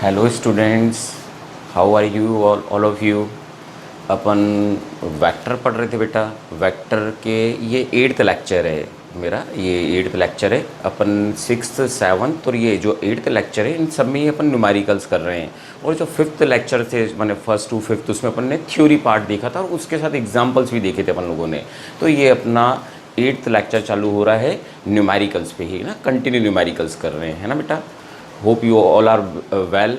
Hello students, how are you all of you. अपन vector पढ़ रहे थे बेटा। वेक्टर के ये 8th लेक्चर है मेरा, ये 8th लेक्चर है। अपन 6th 7th और ये जो 8th लेक्चर है इन सब में ही अपन न्यूमेरिकल्स कर रहे हैं। और जो 5th लेक्चर थे मैंने 1st to 5th उसमें अपन ने थ्योरी पार्ट देखा था और उसके साथ एग्जाम्पल्स भी देखे थे अपन लोगों ने। तो ये अपना 8th लेक्चर चालू हो रहा है न्यूमेरिकल्स पे ही ना, कंटिन्यू न्यूमेरिकल्स कर रहे हैं, है ना बेटा। Hope you all are well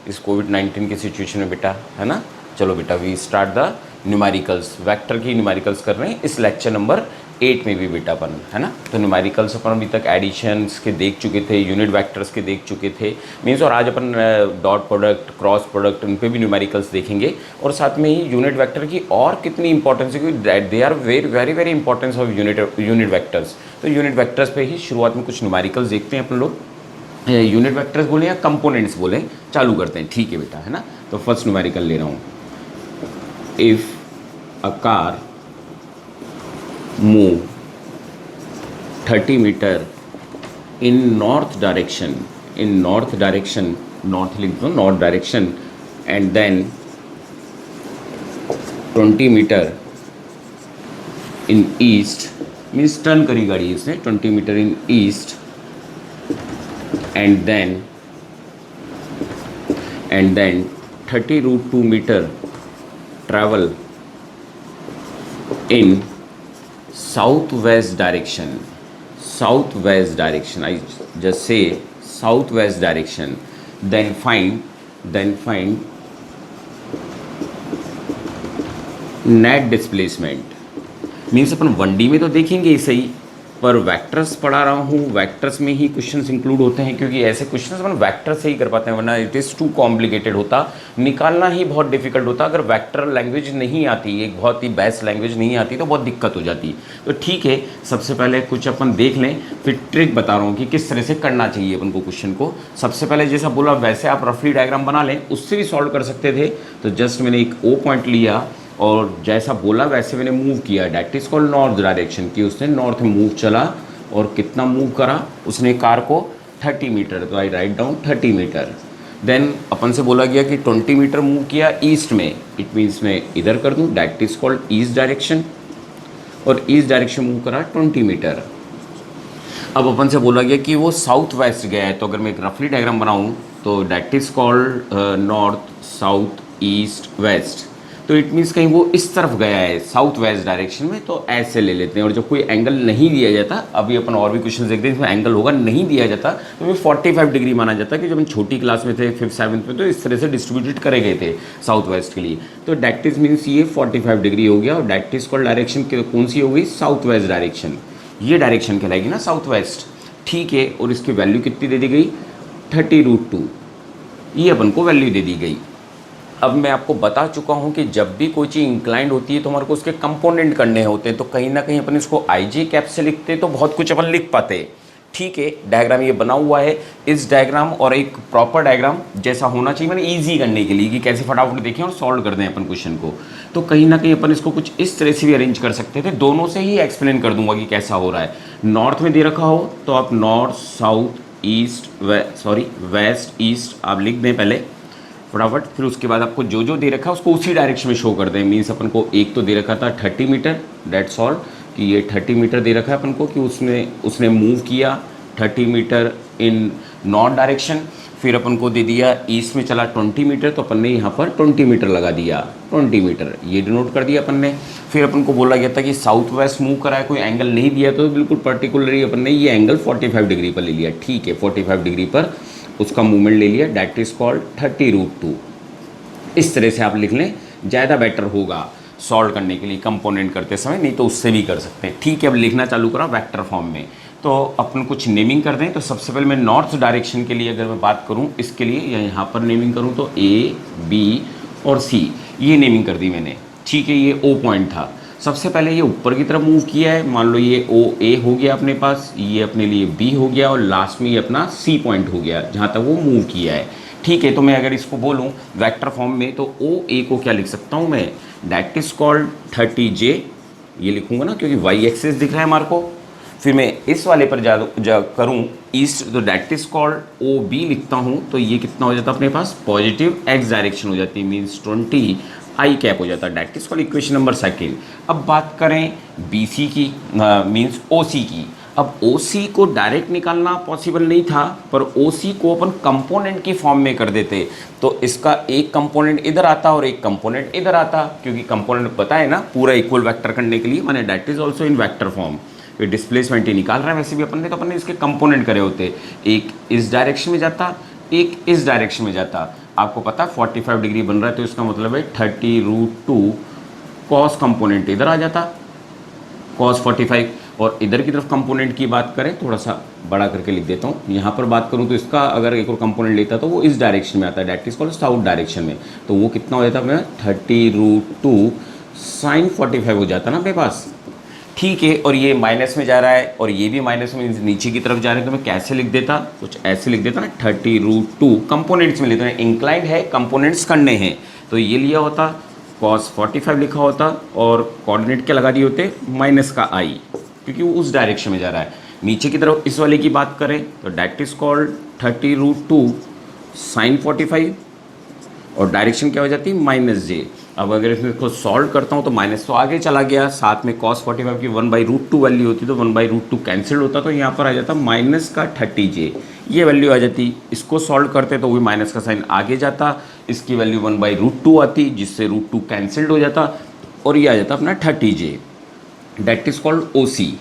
इस कोविड-19 की सिचुएशन में बेटा, है ना। चलो बेटा, we start the numericals. Vector की न्यूमेरिकल्स कर रहे हैं इस लेक्चर नंबर 8 में भी बेटा अपन, है ना। तो न्यूमेरिकल्स अपन अभी तक एडिशंस के देख चुके थे, यूनिट वेक्टर्स के देख चुके थे मीन्स, और आज अपन डॉट प्रोडक्ट, क्रॉस प्रोडक्ट, उन पे भी न्यूमेरिकल्स देखेंगे। और साथ में ही यूनिट वेक्टर की और कितनी इंपॉर्टेंस है, क्योंकि they are very very importance of unit vectors. तो यूनिट वेक्टर्स पे ही शुरुआत में कुछ न्यूमेरिकल्स देखते हैं अपन लोग। यूनिट वेक्टर्स बोलें या कंपोनेंट्स बोलें, चालू करते हैं, ठीक है बेटा, है ना। तो फर्स्ट न्यूमेरिकल ले रहा हूँ। If a car move 30 metre in north direction, north लिख दो, north direction, and then 20 metre in east, means turn करी गाड़ी इसने 20 metre in east, and then 30√2 meter travel in southwest direction. I just say southwest direction. Then find net displacement. Means अपन 1D में तो देखेंगे ही सही, पर वेक्टर्स पढ़ा रहा हूँ, वेक्टर्स में ही क्वेश्चंस इंक्लूड होते हैं, क्योंकि ऐसे क्वेश्चंस अपन वेक्टर से ही कर पाते हैं, वरना इट इज़ टू कॉम्प्लिकेटेड होता, निकालना ही बहुत डिफिकल्ट होता। अगर वेक्टर लैंग्वेज नहीं आती, एक बहुत ही बेस्ट लैंग्वेज नहीं आती, तो बहुत दिक्कत हो जाती। तो ठीक है, सबसे पहले कुछ अपन देख लें, फिर ट्रिक बता रहा हूँ कि किस तरह से करना चाहिए अपन को क्वेश्चन को। सबसे पहले जैसा बोला वैसे आप रफली डायग्राम बना लें, उससे भी सॉल्व कर सकते थे। तो जस्ट मैंने एक ओ पॉइंट लिया और जैसा बोला वैसे मैंने मूव किया, that is called north direction, कि उसने नॉर्थ में मूव चला। और कितना मूव करा उसने कार को 30 मीटर, तो आई राइट डाउन 30 मीटर। देन अपन से बोला गया कि 20 मीटर मूव किया ईस्ट में, इट मीन्स मैं इधर कर दूं, that is called east direction. और ईस्ट डायरेक्शन मूव करा 20 मीटर। अब अपन से बोला गया कि वो साउथ वेस्ट गया है, तो अगर मैं एक रफली डायग्राम बनाऊं तो that is called north south east west. तो इट मीन्स कहीं वो इस तरफ गया है साउथ वेस्ट डायरेक्शन में, तो ऐसे ले लेते हैं। और जब कोई एंगल नहीं दिया जाता, अभी अपन और भी क्वेश्चन देखते हैं इसमें एंगल होगा, नहीं दिया जाता तो वो 45 डिग्री माना जाता है, कि जब हम छोटी क्लास में थे 5th 7th में, तो इस तरह से डिस्ट्रीब्यूटेड करे गए थे साउथ वेस्ट के लिए। तो डैट इज मीन्स ये 45 डिग्री हो गया, और डैट इज कॉल्ड डायरेक्शन कौन सी हो गई, साउथ वेस्ट डायरेक्शन। ये डायरेक्शन कहलाएगी ना साउथ वेस्ट, ठीक है। और इसकी वैल्यू कितनी दे दी गई, 30√2, ये अपन को वैल्यू दे दी गई। अब मैं आपको बता चुका हूं कि जब भी कोई चीज़ इंक्लाइंड होती है तो हमारे को उसके कंपोनेंट करने होते हैं, तो कहीं ना कहीं अपन इसको आई कैप से लिखते हैं, तो बहुत कुछ अपन लिख पाते हैं, ठीक है। डायग्राम ये बना हुआ है, इस डायग्राम और एक प्रॉपर डायग्राम जैसा होना चाहिए, मैंने ईजी करने के लिए कि कैसे फटाफट देखें और सॉल्व कर दें अपन क्वेश्चन को। तो कहीं ना कहीं अपन इसको कुछ इस तरह से भी अरेंज कर सकते थे, दोनों से ही एक्सप्लेन कर दूंगा कि कैसा हो रहा है। नॉर्थ में दे रखा हो तो आप north south east west east आप लिख दें पहले फटाफट, फिर उसके बाद आपको जो जो दे रखा है उसको उसी डायरेक्शन में शो कर दें। मीन्स अपन को एक तो दे रखा था 30 मीटर, डेट्स ऑल, कि ये 30 मीटर दे रखा है अपन को, कि उसने मूव किया 30 मीटर इन नॉर्थ डायरेक्शन। फिर अपन को दे दिया ईस्ट में चला 20 मीटर, तो अपन ने यहाँ पर 20 मीटर लगा दिया, 20 मीटर ये डिनोट कर दिया अपन ने। फिर अपन को बोला गया था कि साउथ वेस्ट मूव करा है, कोई एंगल नहीं दिया, तो बिल्कुल पर्टिकुलरली अपन ने ये एंगल 45 डिग्री पर ले लिया, ठीक है। 45 डिग्री पर उसका मूवमेंट ले लिया, डैट इज कॉल्ड 30√2। इस तरह से आप लिख लें, ज़्यादा बेटर होगा सॉल्व करने के लिए कंपोनेंट करते समय, नहीं तो उससे भी कर सकते हैं, ठीक है। अब लिखना चालू करा वेक्टर फॉर्म में, तो अपन कुछ नेमिंग कर दें। तो सबसे पहले मैं नॉर्थ डायरेक्शन के लिए अगर मैं बात करूं, इसके लिए या यहाँ पर नेमिंग करूं तो A, B और C, ये नेमिंग कर दी मैंने, ठीक है। ये O पॉइंट था, सबसे पहले ये ऊपर की तरफ मूव किया है, मान लो ये OA हो गया अपने पास, ये अपने लिए B हो गया, और लास्ट में ये अपना C पॉइंट हो गया जहाँ तक वो मूव किया है, ठीक है। तो मैं अगर इसको बोलूँ वेक्टर फॉर्म में, तो OA को क्या लिख सकता हूँ मैं, डैट इज कॉल्ड 30J, ये लिखूँगा ना, क्योंकि वाई एक्सिस दिख रहा है हमारे को, फिर मैं इस वाले पर जा करूँ ईस्ट, तो that is called O B लिखता हूँ, तो ये कितना हो जाता है अपने पास पॉजिटिव एक्स डायरेक्शन हो जाती है, मीन्स 20 आई कैप हो जाता है, that is called equation number second. अब बात करें बी सी की, मीन्स ओ सी की। अब ओ सी को डायरेक्ट निकालना पॉसिबल नहीं था, पर ओ सी को अपन कंपोनेंट की फॉर्म में कर देते, तो इसका एक कंपोनेंट इधर आता और एक कंपोनेंट इधर आता, क्योंकि कंपोनेंट पता है ना पूरा इक्वल वेक्टर करने के लिए, माने that is also in vector form. ये डिस्प्लेसमेंट ही निकाल रहा है वैसे भी अपन ने, तो अपन ने इसके कंपोनेंट करे होते, एक इस डायरेक्शन में जाता, एक इस डायरेक्शन में जाता। आपको पता है 45 डिग्री बन रहा है, तो इसका मतलब है 30√2 कॉस कंपोनेंट इधर आ जाता, कॉस 45। और इधर की तरफ कंपोनेंट की बात करें, थोड़ा सा बड़ा करके लिख देता हूँ, यहाँ पर बात करूँ तो इसका अगर एक और कंपोनेंट लेता तो वो इस डायरेक्शन में आता है, that is called south direction में, तो वो कितना हो जाता है अपने 30√2 साइन 45 हो जाता ना अपने पास। ठीक है, और ये माइनस में जा रहा है और ये भी माइनस में नीचे की तरफ जा रहा है, तो मैं कैसे लिख देता, कुछ ऐसे लिख देता ना, 30√2 कंपोनेंट्स में लेते हैं, इंक्लाइंड है कंपोनेंट्स करने हैं, तो ये लिया होता cos 45 लिखा होता, और कोऑर्डिनेट क्या लगा दिए होते माइनस का i, क्योंकि वो उस डायरेक्शन में जा रहा है। नीचे की तरफ इस वाले की बात करें तो डैट इज कॉल्ड 30√2 साइन 45, और डायरेक्शन क्या हो जाती है माइनस जे। अब अगर इसको सॉल्व करता हूँ तो माइनस तो आगे चला गया, साथ में cos 45 की 1/√2 वैल्यू होती, तो 1/√2 कैंसिल होता, तो यहाँ पर आ जाता माइनस का 30j, ये वैल्यू आ जाती। इसको सॉल्व करते तो वही माइनस का साइन आगे जाता, इसकी वैल्यू 1/√2 आती, जिससे √2 कैंसिल्ड हो जाता, और ये आ जाता अपना 30j, that is called O C.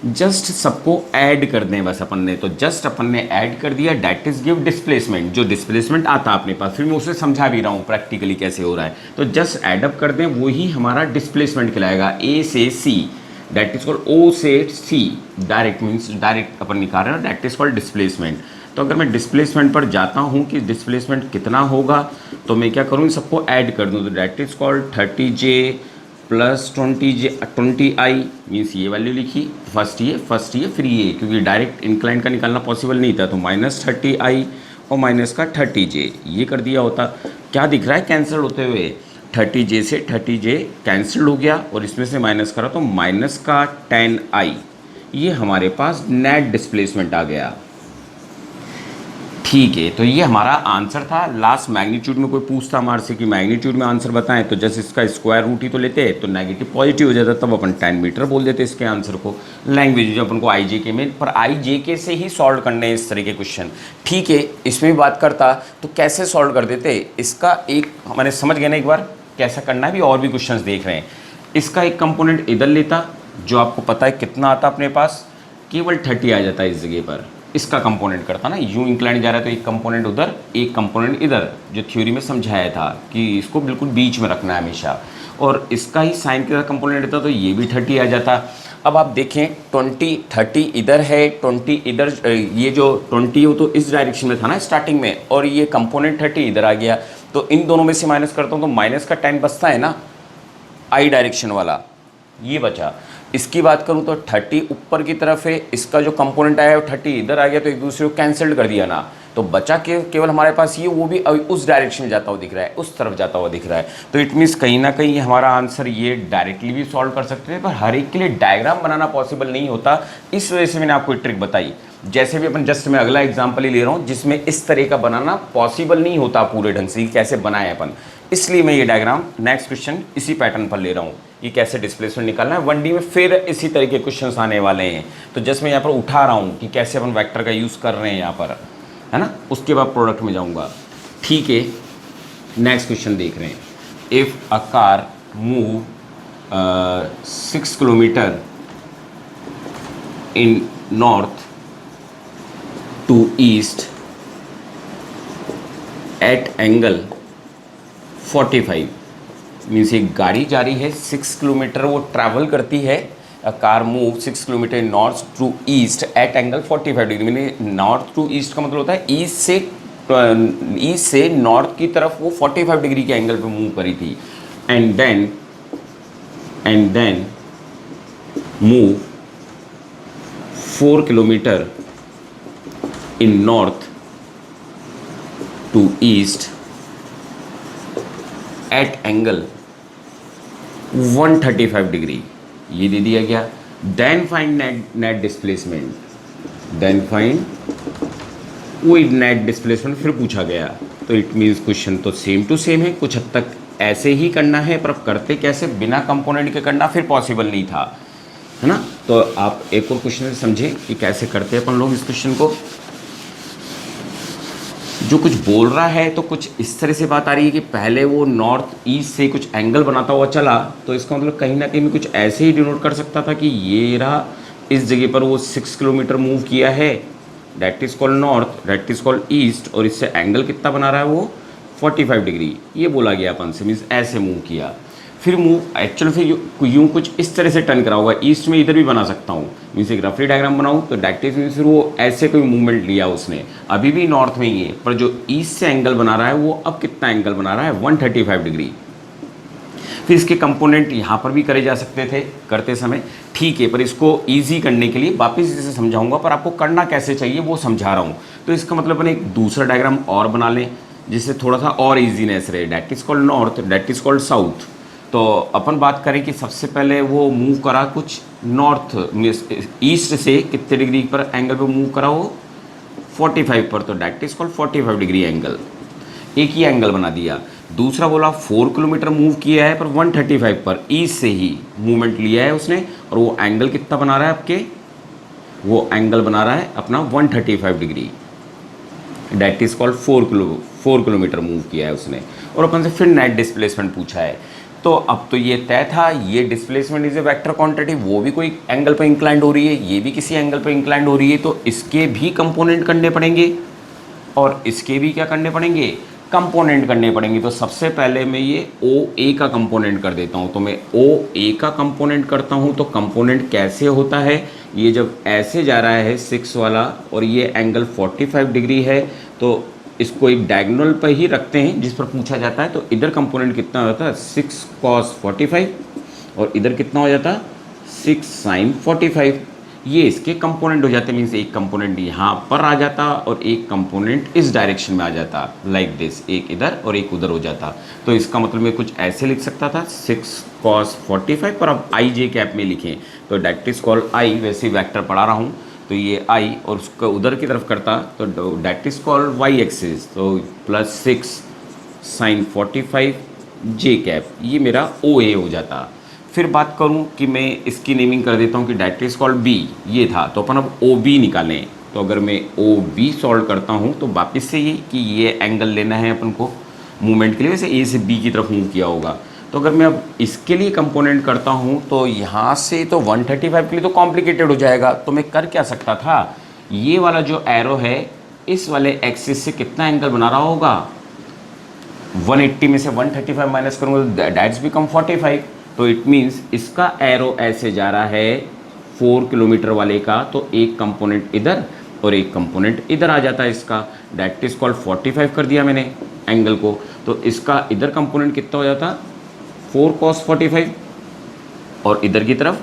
Just सबको ऐड कर दें बस अपन ने, तो जस्ट अपन ने ऐड कर दिया, डैट इज गिव डिस्प्लेसमेंट, जो डिस्प्लेसमेंट आता अपने पास, फिर मैं उसे समझा भी रहा हूँ प्रैक्टिकली कैसे हो रहा है, तो जस्ट ऐडअप कर दें, वही हमारा डिस्प्लेसमेंट कहलाएगा, ए से सी, दैट इज कॉल्ड ओ से सी, डायरेक्ट मीन्स डायरेक्ट अपन निकाल रहे हैं, दैट इज कॉल्ड डिस्प्लेसमेंट। तो अगर मैं डिस्प्लेसमेंट पर जाता हूँ कि डिस्प्लेसमेंट कितना होगा, तो मैं क्या करूँ, सबको ऐड कर दूँ, तो that is called 30j plus 20i, means ये वैल्यू लिखी, फर्स्ट ये फिर ये, क्योंकि डायरेक्ट इंक्लाइन का निकालना पॉसिबल नहीं था, तो -30i और माइनस का 30j, ये कर दिया होता। क्या दिख रहा है कैंसिल होते हुए, 30j से 30j कैंसिल हो गया, और इसमें से माइनस करा तो माइनस का 10i, ये हमारे पास नेट डिस्प्लेसमेंट आ गया। ठीक है, तो ये हमारा आंसर था। लास्ट मैग्नीट्यूड में कोई पूछता हमारे से कि मैग्नीट्यूड में आंसर बताएं, तो जैसे इसका स्क्वायर रूट ही तो लेते हैं, तो नेगेटिव पॉजिटिव हो जाता, तब अपन 10 मीटर बोल देते इसके आंसर को। लैंग्वेज जो अपन को IJK में, पर IJK से ही सॉल्व करने हैं इस तरह के क्वेश्चन। ठीक है, इसमें भी बात करता तो कैसे सॉल्व कर देते, इसका एक मैंने समझ गए ना, एक बार कैसा करना है, भी और भी क्वेश्चन देख रहे हैं। इसका एक कंपोनेंट इधर लेता, जो आपको पता है कितना आता अपने पास, केवल 30 आ जाता है इस जगह पर, इसका कंपोनेंट करता ना, यूं इंक्लाइंड जा रहा है तो एक कंपोनेंट उधर एक कंपोनेंट इधर, जो थ्योरी में समझाया था कि इसको बिल्कुल बीच में रखना है हमेशा, और इसका ही साइन का कंपोनेंट रहता तो ये भी 30 आ जाता। अब आप देखें 30 इधर है, 20 इधर, ये जो 20 हो तो इस डायरेक्शन में था ना स्टार्टिंग में, और ये कंपोनेंट 30 इधर आ गया, तो इन दोनों में से माइनस करता हूँ तो माइनस का 10 बचता है ना, आई डायरेक्शन वाला ये बचा। इसकी बात करूँ तो 30 ऊपर की तरफ है, इसका जो कंपोनेंट आया वो 30 इधर आ गया, तो एक दूसरे को कैंसिल कर दिया ना, तो बचा के केवल हमारे पास ये, वो भी उस डायरेक्शन में जाता हुआ दिख रहा है, उस तरफ जाता हुआ दिख रहा है। तो इट मीन्स कहीं ना कहीं हमारा आंसर ये डायरेक्टली भी सॉल्व कर सकते हैं, पर हर एक के लिए डायग्राम बनाना पॉसिबल नहीं होता, इस वजह से मैंने आपको एक ट्रिक बताई। जैसे भी अपन जस्ट मैं अगला एग्जाम्पल ही ले रहा हूँ जिसमें इस तरह का बनाना पॉसिबल नहीं होता पूरे ढंग से, कैसे बनाए अपन, इसलिए मैं ये डायग्राम नेक्स्ट क्वेश्चन इसी पैटर्न पर ले रहा हूँ, ये कैसे डिस्प्लेसमेंट निकालना है 1D में, फिर इसी तरह के क्वेश्चंस आने वाले हैं। तो जस्ट मैं यहाँ पर उठा रहा हूँ कि कैसे अपन वेक्टर का यूज़ कर रहे हैं यहाँ पर, है ना, उसके बाद प्रोडक्ट में जाऊँगा। ठीक है, नेक्स्ट क्वेश्चन देख रहे हैं। If a car move 6 kilometre in north to east at angle 45, मीन्स एक गाड़ी जा रही है 6 किलोमीटर वो ट्रैवल करती है, car move 6 kilometre north to east at angle 45 degree, mean north to east का मतलब होता है ईस्ट से नॉर्थ की तरफ वो 45 डिग्री के एंगल पे मूव करी थी, and then move 4 kilometre in north to east at angle 135 degree, ये दे दिया गया। Then find net displacement, then find वही नेट डिस्प्लेसमेंट फिर पूछा गया। तो इट मीन्स क्वेश्चन तो सेम टू सेम है, कुछ हद तक ऐसे ही करना है, पर अब करते कैसे, बिना कंपोनेंट के करना फिर पॉसिबल नहीं था, है ना। तो आप एक और क्वेश्चन से समझें कि कैसे करते हैं अपन लोग इस क्वेश्चन को। जो कुछ बोल रहा है तो कुछ इस तरह से बात आ रही है कि पहले वो नॉर्थ ईस्ट से कुछ एंगल बनाता हुआ चला, तो इसका मतलब कहीं ना कहीं मैं कुछ ऐसे ही डिनोट कर सकता था कि ये रहा, इस जगह पर वो 6 किलोमीटर मूव किया है, that is called north, that is called east, और इससे एंगल कितना बना रहा है वो 45 डिग्री, ये बोला गया अपन से, मीन्स ऐसे मूव किया। फिर मूव एक्चुअली फिर यूँ कुछ इस तरह से टर्न करा होगा, ईस्ट में इधर भी बना सकता हूँ, मीन्स एक रफली डायग्राम बनाऊँ तो डैट मीन्स फिर वो ऐसे कोई मूवमेंट लिया उसने, अभी भी नॉर्थ में ही है, पर जो ईस्ट से एंगल बना रहा है वो अब कितना एंगल बना रहा है 135 डिग्री। फिर इसके कंपोनेंट यहाँ पर भी करे जा सकते थे करते समय, ठीक है, पर इसको इजी करने के लिए वापस इसे समझाऊंगा, पर आपको करना कैसे चाहिए वो समझा रहा हूँ। तो इसका मतलब अपन एक दूसरा डायग्राम और बना लें जिससे थोड़ा सा और इजीनेस रहे, that is called north, that is called south. तो अपन बात करें कि सबसे पहले वो मूव करा कुछ नॉर्थ ईस्ट से कितने डिग्री पर एंगल पे मूव करा वो 45 पर, तो that is called 45 degree angle, एक ही एंगल बना दिया। दूसरा बोला 4 किलोमीटर मूव किया है पर 135 पर, ईस्ट से ही मूवमेंट लिया है उसने, और वो एंगल कितना बना रहा है आपके, वो एंगल बना रहा है अपना 135 degree, that is called 4 kilometre move किया है उसने। और अपन से फिर नेट डिस्प्लेसमेंट पूछा है, तो अब तो ये तय था, ये displacement is a vector quantity, वो भी कोई एंगल पर इंक्लाइंड हो रही है, ये भी किसी एंगल पर इंक्लाइंड हो रही है, तो इसके भी कंपोनेंट करने पड़ेंगे और इसके भी क्या करने पड़ेंगे, कंपोनेंट करने पड़ेंगे। तो सबसे पहले मैं ये ओ ए का कंपोनेंट कर देता हूँ, तो मैं ओ ए का कंपोनेंट करता हूँ। तो कंपोनेंट कैसे होता है, ये जब ऐसे जा रहा है 6 वाला और ये एंगल 45 डिग्री है, तो इसको एक डायगोनल पर ही रखते हैं जिस पर पूछा जाता है। तो इधर कंपोनेंट कितना होता है 6 cos 45 और इधर कितना हो जाता 6 sin 45, ये इसके कंपोनेंट हो जाते हैं, मीन्स एक कंपोनेंट यहाँ पर आ जाता और एक कंपोनेंट इस डायरेक्शन में आ जाता, लाइक दिस, एक इधर और एक उधर हो जाता। तो इसका मतलब मैं कुछ ऐसे लिख सकता था 6 cos 45, पर अब आई जे कैप में लिखें तो डैट इज कॉल्ड आई, वैसे वेक्टर पढ़ा रहा हूँ तो ये आई, और उसको उधर की तरफ करता तो that is called Y axis, तो +6 sin 45 जे कैप, ये मेरा ओ ए हो जाता। फिर बात करूं कि मैं इसकी नेमिंग कर देता हूं कि डैट इज कॉल्ड बी, ये था, तो अपन अब ओ बी निकालें। तो अगर मैं ओ बी सॉल्व करता हूं तो वापस से ये कि ये एंगल लेना है अपन को मूवमेंट के लिए, वैसे ए से बी की तरफ मूव किया होगा। तो अगर मैं अब इसके लिए कंपोनेंट करता हूं तो यहाँ से तो 135 के लिए तो कॉम्प्लिकेटेड हो जाएगा, तो मैं कर क्या सकता था, ये वाला जो एरो है इस वाले एक्सिस से कितना एंगल बना रहा होगा 180 में से 135 माइनस करूँगा डैट्स बिकम 45, तो इट मीन्स इसका एरो ऐसे जा रहा है 4 किलोमीटर वाले का, तो एक कंपोनेंट इधर और एक कंपोनेंट इधर आ जाता है इसका, डैट इज कॉल्ड 45 कर दिया मैंने एंगल को। तो इसका इधर कंपोनेंट कितना हो जाता 4 cos 45 और इधर की तरफ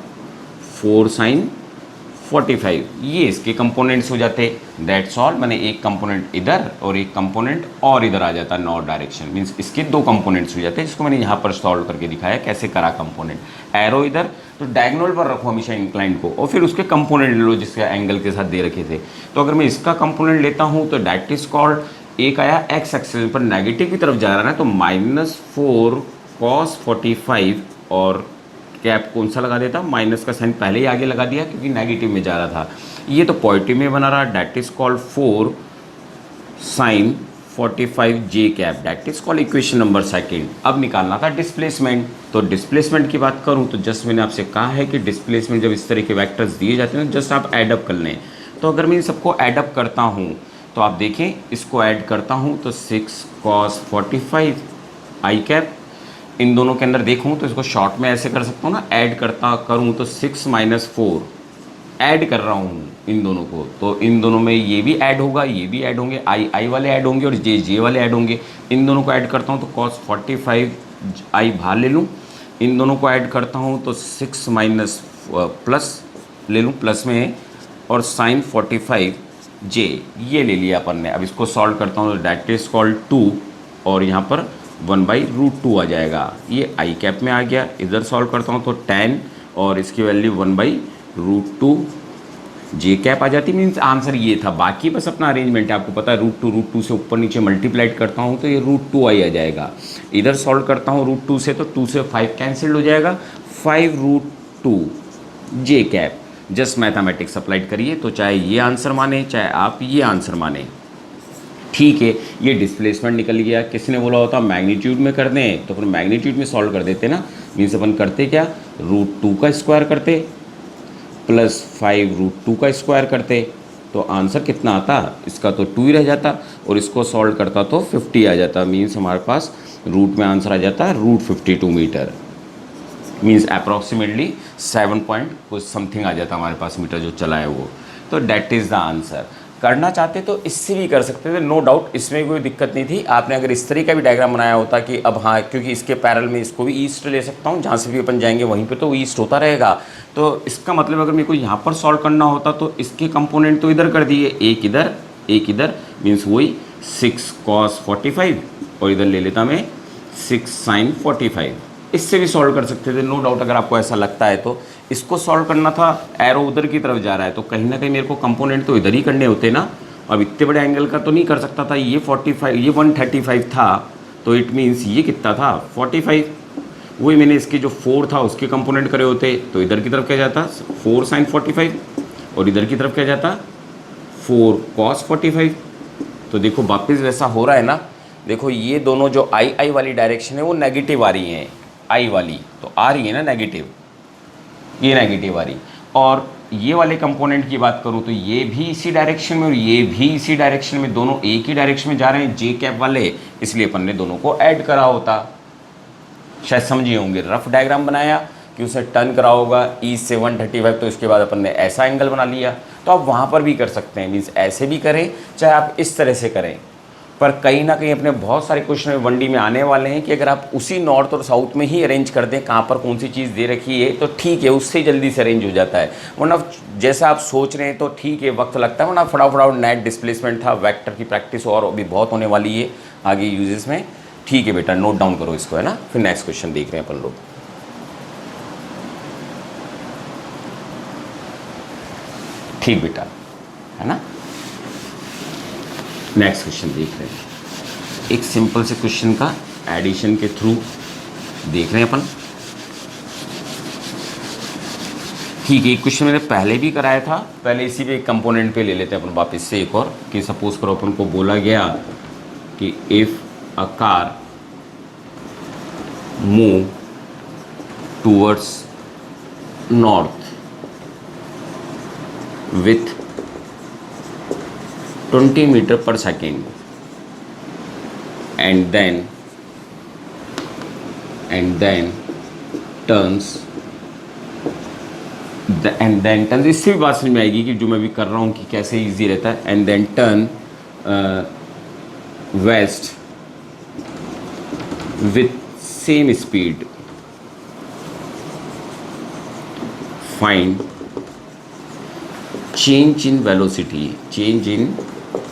4 sin 45, ये इसके कंपोनेंट्स हो जाते, दैट्स ऑल। मैंने एक कंपोनेंट इधर और एक कंपोनेंट और इधर आ जाता नॉर्थ डायरेक्शन, मीन्स इसके 2 कंपोनेंट्स हो जाते हैं, जिसको मैंने यहाँ पर सॉल्व करके दिखाया कैसे करा कंपोनेंट। एरो इधर तो डायगोनल पर रखो हमेशा इंक्लाइंड को, और फिर उसके कंपोनेंट ले लो जिसके एंगल के साथ दे रखे थे। तो अगर मैं इसका कंपोनेंट लेता हूँ तो डैट इज कॉल्ड, एक आया एक्स एक्सिस पर नेगेटिव की तरफ जा रहा है तो -4 cos 45, और कैप कौन सा लगा देता, माइनस का साइन पहले ही आगे लगा दिया क्योंकि नेगेटिव में जा रहा था, ये तो पॉजिटिव में बना रहा, that is called 4 sin 45 J cap, that is called equation number 2। अब निकालना था डिस्प्लेसमेंट। तो डिस्प्लेसमेंट की बात करूं तो जस्ट मैंने आपसे कहा है कि डिस्प्लेसमेंट जब इस तरह के वेक्टर्स दिए जाते हैं जस्ट आप एडअप कर लें। तो अगर मैं इन सबको एडअप करता हूं तो आप देखें, इसको ऐड करता हूं तो 6 cos 45 आई कैप, इन दोनों के अंदर देखूं तो इसको शॉर्ट में ऐसे कर सकता हूँ ना, ऐड करता करूँ तो 6 - 4 ऐड कर रहा हूँ इन दोनों को, तो इन दोनों में ये भी ऐड होगा, ये भी ऐड होंगे, आई वाले ऐड होंगे और जे वाले ऐड होंगे। इन दोनों को ऐड करता हूँ तो cos 45 आई बाहर ले लूँ, इन दोनों को ऐड करता हूँ तो 6 माइनस प्लस ले लूँ, प्लस में है, और sin 45 जे ये ले लिया अपन ने। अब इसको सॉल्व करता हूँ तो डैट इज कॉल्ड 2, और यहाँ पर 1/√2 आ जाएगा, ये आई कैप में आ गया। इधर सॉल्व करता हूँ तो tan और इसकी वैल्यू 1/√2 √2 जे कैप आ जाती, मीन्स आंसर ये था। बाकी बस अपना अरेंजमेंट है, आपको पता है √2 से ऊपर नीचे मल्टीप्लाइड करता हूँ तो ये √2i आ जाएगा। इधर सॉल्व करता हूँ √2 से तो 2 से 5 कैंसिल हो जाएगा, 5√2 जे कैप। जस्ट मैथमेटिक्स अप्लाइड करिए तो चाहे ये आंसर माने चाहे आप ये आंसर माने, ठीक है। ये डिस्प्लेसमेंट निकल गया। किसने बोला होता मैग्नीट्यूड में कर दें तो फिर मैग्नीट्यूड में सॉल्व कर देते ना, मीन्स अपन करते क्या, √2 का स्क्वायर करते प्लस 5√2 का स्क्वायर करते तो आंसर कितना आता, इसका तो 2 ही रह जाता, और इसको सॉल्व करता तो 50 आ जाता। मीन्स हमारे पास रूट में आंसर आ जाता √52 मीटर, मीन्स अप्रॉक्सीमेटली 7 पॉइंट कुछ समथिंग आ जाता हमारे पास मीटर जो चला है वो। तो डैट इज़ द आंसर। करना चाहते तो इससे भी कर सकते थे, नो डाउट, इसमें कोई दिक्कत नहीं थी। आपने अगर इस तरीके का भी डायग्राम बनाया होता कि अब हाँ, क्योंकि इसके पैरेलल में इसको भी ईस्ट ले सकता हूँ, जहाँ से भी अपन जाएंगे वहीं पे तो ईस्ट होता रहेगा। तो इसका मतलब अगर मेरे को यहाँ पर सॉल्व करना होता तो इसके कंपोनेंट तो इधर कर दिए, एक इधर, मीन्स वही 6 cos 45 और इधर ले लेता मैं 6 sin 45। इससे भी सॉल्व कर सकते थे, नो डाउट। अगर आपको ऐसा लगता है तो इसको सॉल्व करना था, एरो उधर की तरफ जा रहा है तो कहीं ना कहीं मेरे को कंपोनेंट तो इधर ही करने होते ना। अब इतने बड़े एंगल का तो नहीं कर सकता था, ये 45, ये 135 था तो इट मीन्स ये कितना था 45। वही मैंने इसके जो 4 था उसके कंपोनेंट करे होते तो इधर की तरफ क्या जाता 4 sin 45 और इधर की तरफ क्या जाता 4 cos 45। तो देखो वापस वैसा हो रहा है ना। देखो ये दोनों जो आई वाली डायरेक्शन है वो नेगेटिव आ रही है, आई वाली तो आ रही है ना नेगेटिव, ये नेगेटिव आ रही। और ये वाले कंपोनेंट की बात करूँ तो ये भी इसी डायरेक्शन में और ये भी इसी डायरेक्शन में, दोनों एक ही डायरेक्शन में जा रहे हैं जे कैप वाले, इसलिए अपन ने दोनों को ऐड करा होता। शायद समझिए होंगे, रफ डायग्राम बनाया कि उसे टर्न करा होगा ईस्ट से 135, तो इसके बाद अपन ने ऐसा एंगल बना लिया। तो आप वहाँ पर भी कर सकते हैं, मीन्स ऐसे भी करें चाहे आप इस तरह से करें। पर कहीं ना कहीं अपने बहुत सारे क्वेश्चन 1D में आने वाले हैं कि अगर आप उसी नॉर्थ और साउथ में ही अरेंज कर दें कहाँ पर कौन सी चीज़ दे रखी है तो ठीक है, उससे जल्दी से अरेंज हो जाता है। वरना जैसा आप सोच रहे हैं तो ठीक है वक्त लगता है, वरना फटाफट नेट डिस्प्लेसमेंट था, वेक्टर की प्रैक्टिस और अभी बहुत होने वाली है आगे यूजेस में। ठीक है बेटा, नोट डाउन करो इसको, है ना। फिर नेक्स्ट क्वेश्चन देख रहे हैं अपन लोग। ठीक बेटा, है ना। नेक्स्ट क्वेश्चन देख रहे हैं, एक सिंपल से क्वेश्चन का एडिशन के थ्रू देख रहे हैं अपन। ठीक है, एक क्वेश्चन मैंने पहले भी कराया था, पहले इसी पे एक कंपोनेंट पे ले लेते हैं अपन वापस से एक और, कि सपोज करो अपन को बोला गया कि if a car move towards north with 20 metre per second and then turns इससे भी बात समझ में आएगी कि जो मैं भी कर रहा हूँ कि कैसे इजी रहता है। And then turn west with same speed, find change in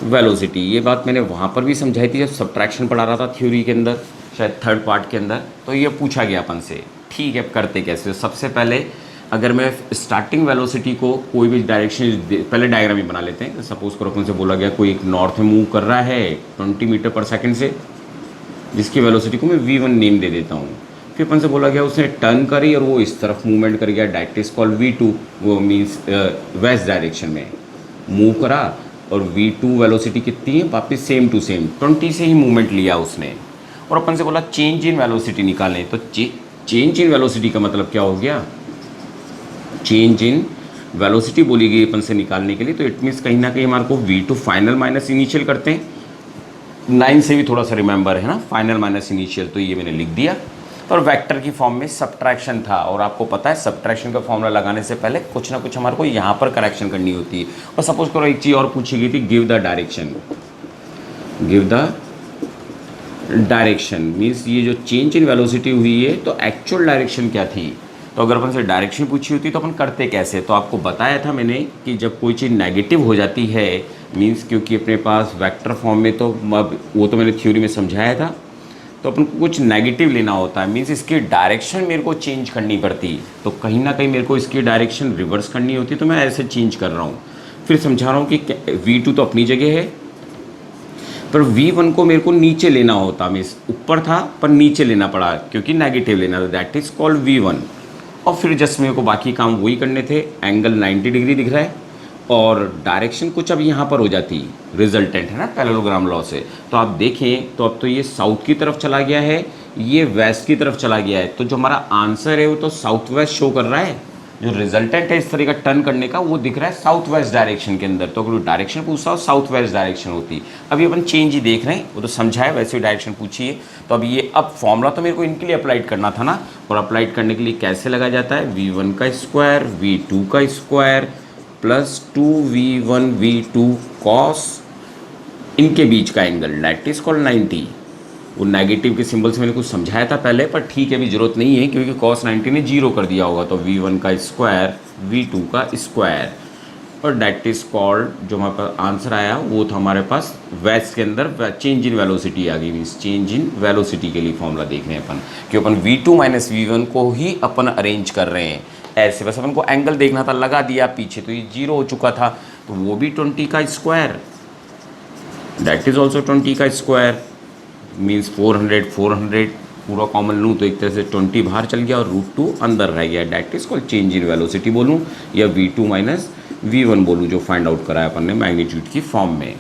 velocity. ये बात मैंने वहाँ पर भी समझाई थी जब सब्ट्रैक्शन पढ़ा रहा था थ्योरी के अंदर, शायद थर्ड पार्ट के अंदर। तो ये पूछा गया अपन से, ठीक है। अब करते कैसे, सबसे पहले अगर मैं स्टार्टिंग वेलोसिटी को कोई भी डायरेक्शन, पहले डायग्राम ही बना लेते हैं। सपोज करो अपन से बोला गया कोई एक नॉर्थ में मूव कर रहा है 20 मीटर पर सेकेंड से, जिसकी वेलोसिटी को मैं v1 नेम दे देता हूँ। फिर अपन से बोला गया उसने टर्न करी और वो इस तरफ मूवमेंट कर गया, डायरेक्ट इज कॉल्ड v2, वो मीन्स वेस्ट डायरेक्शन में मूव करा। और v2 वेलोसिटी कितनी है, वापस सेम टू सेम 20 से ही मूवमेंट लिया उसने। और अपन से बोला चेंज इन वेलोसिटी निकालें, तो चेंज इन वेलोसिटी का मतलब क्या हो गया, चेंज इन वेलोसिटी बोली गई अपन से निकालने के लिए। तो इट मीन्स कहीं ना कहीं हमारे को v2 फाइनल माइनस इनिशियल करते हैं, 9 से भी थोड़ा सा रिमेंबर है ना, फाइनल माइनस इनिशियल। तो ये मैंने लिख दिया। और वेक्टर की फॉर्म में सब्ट्रैक्शन था, और आपको पता है सब्ट्रैक्शन का फॉर्मूला लगाने से पहले कुछ ना कुछ हमारे को यहाँ पर करेक्शन करनी होती है। और सपोज करो एक चीज़ और पूछी गई थी, गिव द डायरेक्शन मीन्स ये जो चेंज इन वेलोसिटी हुई है तो एक्चुअल डायरेक्शन क्या थी। तो अगर अपन से डायरेक्शन पूछी होती तो अपन करते कैसे, तो आपको बताया था मैंने कि जब कोई चीज़ नेगेटिव हो जाती है मीन्स, क्योंकि अपने पास वेक्टर फॉर्म में तो वो तो मैंने थ्योरी में समझाया था तो अपन को कुछ नेगेटिव लेना होता है, मीन्स इसकी डायरेक्शन मेरे को चेंज करनी पड़ती, तो कहीं ना कहीं मेरे को इसकी डायरेक्शन रिवर्स करनी होती, तो मैं ऐसे चेंज कर रहा हूँ। फिर समझा रहा हूँ कि V2 तो अपनी जगह है, पर V1 को मेरे को नीचे लेना होता, मीन्स ऊपर था पर नीचे लेना पड़ा क्योंकि नेगेटिव लेना था, दैट इज़ कॉल्ड V1। और फिर जस्ट मेरे को बाकी काम वही करने थे। एंगल 90 डिग्री दिख रहा है और डायरेक्शन कुछ अब यहाँ पर हो जाती, रिजल्टेंट है ना पैरेललोग्राम लॉ से। तो आप देखें तो अब तो ये साउथ की तरफ चला गया है, ये वेस्ट की तरफ चला गया है, तो जो हमारा आंसर है वो तो साउथ वेस्ट शो कर रहा है। जो रिजल्टेंट है इस तरह का टर्न करने का वो दिख रहा है साउथ वेस्ट डायरेक्शन के अंदर, तो अगर डायरेक्शन पूछता हो साउथ वेस्ट डायरेक्शन होती। अभी अपन चेंज ही देख रहे हैं, वो तो समझा है, वैसे ही डायरेक्शन पूछिए। तो अब ये अब फॉर्मूला तो मेरे को इनके लिए अप्लाइड करना था ना, और अप्लाइड करने के लिए कैसे लगा जाता है, V1 का स्क्वायर V2 का square plus 2V1 V2 cos इनके बीच का एंगल, दैट इज कॉल्ड 90। वो नेगेटिव के सिंबल से मैंने कुछ समझाया था पहले, पर ठीक है अभी ज़रूरत नहीं है क्योंकि cos 90 ने 0 कर दिया होगा। तो V1 का स्क्वायर V2 का स्क्वायर, और डैट इज़ कॉल्ड, जो हमारे पास आंसर आया वो था हमारे पास वेस्ट के अंदर चेंज इन वेलोसिटी आ गई, मीन्स चेंज इन वेलोसिटी के लिए फॉर्मूला देख रहे हैं अपन कि अपन V2 माइनस V1 को ही अपन अरेंज कर रहे हैं ऐसे। बस अपन को एंगल देखना था, लगा दिया पीछे, तो ये 0 हो चुका था, तो वो भी 20 का स्क्वायर, दैट इज़ ऑल्सो 20 का स्क्वायर, मीन्स 400 पूरा कॉमन लूँ तो एक तरह से 20 बाहर चल गया और √2 अंदर रह गया, that is called change in velocity बोलूँ या V2 माइनस V1 बोलूँ, जो फाइंड आउट करा है अपन ने मैग्नीट्यूड की फॉर्म में।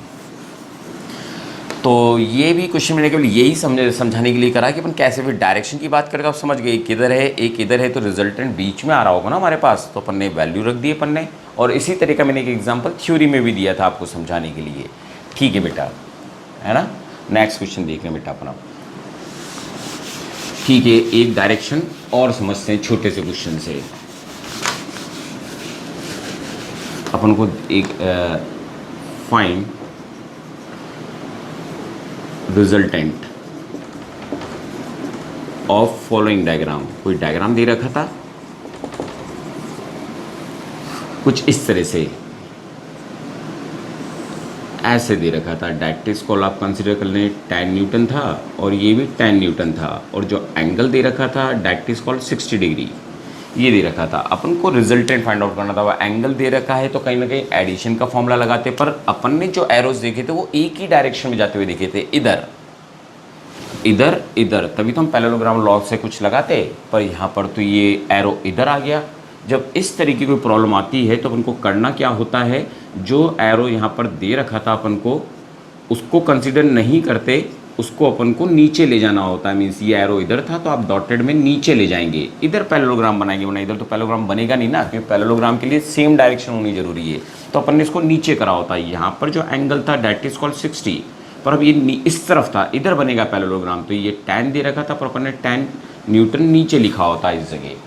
तो ये भी क्वेश्चन मैंने केवल यही समझाने के लिए करा कि अपन कैसे फिर डायरेक्शन की बात करें तो आप समझ गए, एक इधर है एक इधर है, तो रिजल्टेंट बीच में आ रहा होगा ना हमारे पास, तो अपन ने वैल्यू रख दी अपन ने। और इसी तरह का मैंने एक एग्जाम्पल थ्योरी में भी दिया था आपको समझाने के लिए। ठीक है बेटा, है ना। नेक्स्ट क्वेश्चन देख रहे हैं बेटा अपना। ठीक है, एक डायरेक्शन और समझते हैं छोटे से क्वेश्चन से। अपन को एक find resultant of following diagram, कोई डायग्राम दे रखा था कुछ इस तरह से, ऐसे दे रखा था, डैट इज कॉल्ड, आप कंसिडर कर लें 10 न्यूटन था और ये भी 10 न्यूटन था, और जो एंगल दे रखा था डैट इज कॉल्ड 60 डिग्री, ये दे रखा था। अपन को रिजल्टेंट फाइंड आउट करना था। वो एंगल दे रखा है तो कहीं ना कहीं एडिशन का फॉर्मूला लगाते, पर अपन ने जो एरोज देखे थे वो एक ही डायरेक्शन में जाते हुए देखे थे, इधर इधर इधर, तभी तो हम पैरेललोग्राम लॉ से कुछ लगाते, पर यहाँ पर तो ये एरो इधर आ गया। जब इस तरीके की कोई प्रॉब्लम आती है तो अपन को करना क्या होता है, जो एरो यहाँ पर दे रखा था अपन को उसको कंसिडर नहीं करते, उसको अपन को नीचे ले जाना होता है। मीन्स ये एरो इधर था तो आप डॉटेड में नीचे ले जाएंगे, इधर पैरेललोग्राम बनाएंगे, वरना इधर तो पैरेललोग्राम बनेगा नहीं ना, क्योंकि पैरेललोग्राम के लिए सेम डायरेक्शन होनी जरूरी है। तो अपन ने इसको नीचे करा होता है। यहाँ पर जो एंगल था डैट इज कॉल्ड 60, पर अब ये इस तरफ था, इधर बनेगा पैरेललोग्राम, तो ये 10 दे रखा था पर अपन ने 10 न्यूटन नीचे लिखा होता है इस जगह,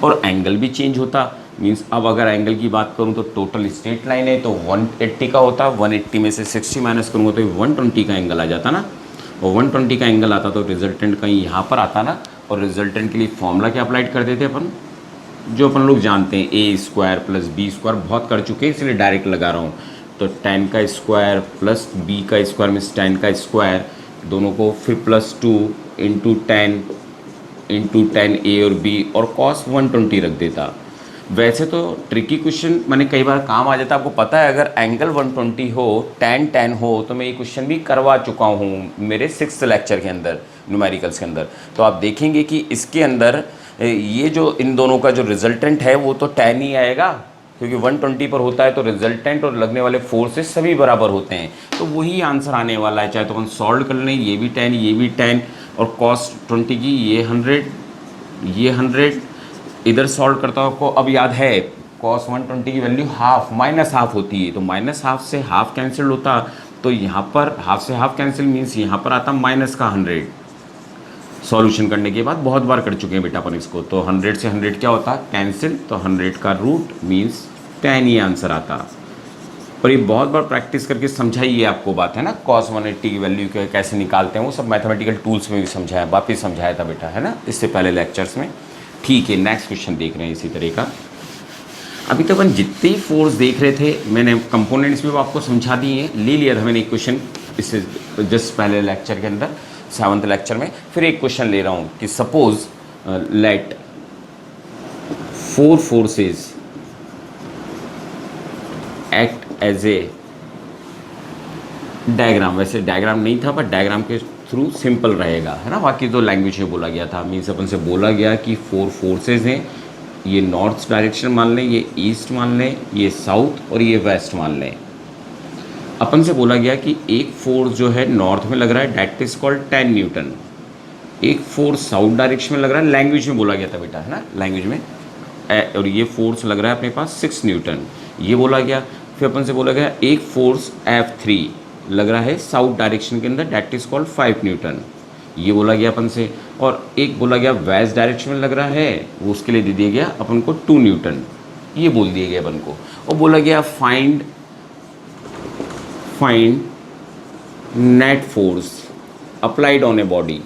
और एंगल भी चेंज होता। मीन्स अब अगर एंगल की बात करूं तो टोटल स्ट्रेट लाइन है तो 180 का होता, 180 में से 60 माइनस करूँगा तो 120 का एंगल आ जाता ना, और 120 का एंगल आता तो रिजल्टेंट कहीं यहाँ पर आता ना। और रिजल्टेंट के लिए फॉर्मूला क्या अप्लाइड कर देते अपन, जो अपन लोग जानते हैं, ए स्क्वायर प्लस बी स्क्वायर, बहुत कर चुके हैं इसलिए डायरेक्ट लगा रहा हूँ। तो 10 का स्क्वायर प्लस बी का स्क्वायर मीन्स 10 का स्क्वायर, दोनों को फिर प्लस 2 इंटू 10 ए और बी, और कॉस 120 रख देता। वैसे तो ट्रिकी क्वेश्चन मैंने कई बार काम आ जाता, आपको पता है अगर एंगल 120 हो, tan 10 हो, तो मैं ये क्वेश्चन भी करवा चुका हूँ मेरे 6th लेक्चर के अंदर, न्यूमेरिकल्स के अंदर। तो आप देखेंगे कि इसके अंदर ये जो इन दोनों का जो रिजल्टेंट है वो तो tan ही आएगा, क्योंकि 120 पर होता है तो रिजल्टेंट और लगने वाले फोर्सेस सभी बराबर होते हैं, तो वही आंसर आने वाला है। चाहे तो अपन सॉल्व कर लें, ये भी 10 ये भी 10, और cos 20 की ये 100 इधर सॉल्व करता हूँ। आपको अब याद है cos 120 की वैल्यू माइनस हाफ होती है, तो माइनस हाफ से हाफ कैंसिल होता, तो यहाँ पर हाफ से हाफ कैंसिल मीन्स यहाँ पर आता माइनस का 100। सॉल्यूशन करने के बाद बहुत बार कर चुके हैं बेटा अपन इसको, तो 100 से 100 क्या होता कैंसिल, तो 100 का रूट मीन्स 10 ही आंसर आता। और ये बहुत बार प्रैक्टिस करके समझाइए, आपको बात है ना, cos 180 की वैल्यू कैसे निकालते हैं वो सब मैथमेटिकल टूल्स में भी समझाया, वापिस समझाया था बेटा, है ना, इससे पहले लेक्चर्स में। ठीक है, नेक्स्ट क्वेश्चन देख रहे हैं इसी तरह का। अभी तक अपन जितने ही फोर्स देख रहे थे मैंने कंपोनेंट्स भी आपको समझा दिए हैं, ले लिया था मैंने एक क्वेश्चन इससे जस्ट पहले लेक्चर के अंदर। 7th लेक्चर में। फिर एक क्वेश्चन ले रहा हूँ कि suppose let 4 forces act as a diagram. वैसे डायग्राम नहीं था बट डायग्राम के थ्रू सिंपल रहेगा, है ना। बाकी तो लैंग्वेज में बोला गया था, मीन्स अपन से बोला गया कि 4 फोर्सेज हैं, ये नॉर्थ डायरेक्शन मान लें, ये ईस्ट मान लें, ये साउथ और ये वेस्ट मान लें। अपन से बोला गया कि एक फोर्स जो है नॉर्थ में लग रहा है, डेट इज कॉल्ड 10 न्यूटन। एक फोर्स साउथ डायरेक्शन में लग रहा है, लैंग्वेज में बोला गया था बेटा, है ना, लैंग्वेज में। और ये फोर्स लग रहा है अपने पास 6 न्यूटन, ये बोला गया। फिर अपन से बोला गया एक फोर्स F3 लग रहा है साउथ डायरेक्शन के अंदर, डेट इज कॉल्ड 5 न्यूटन, ये बोला गया अपन से। और एक बोला गया वेस्ट डायरेक्शन में लग रहा है, वो उसके लिए दे दिया गया अपन को 2 न्यूटन, ये बोल दिया गया अपन को। और बोला गया find net force applied on a body.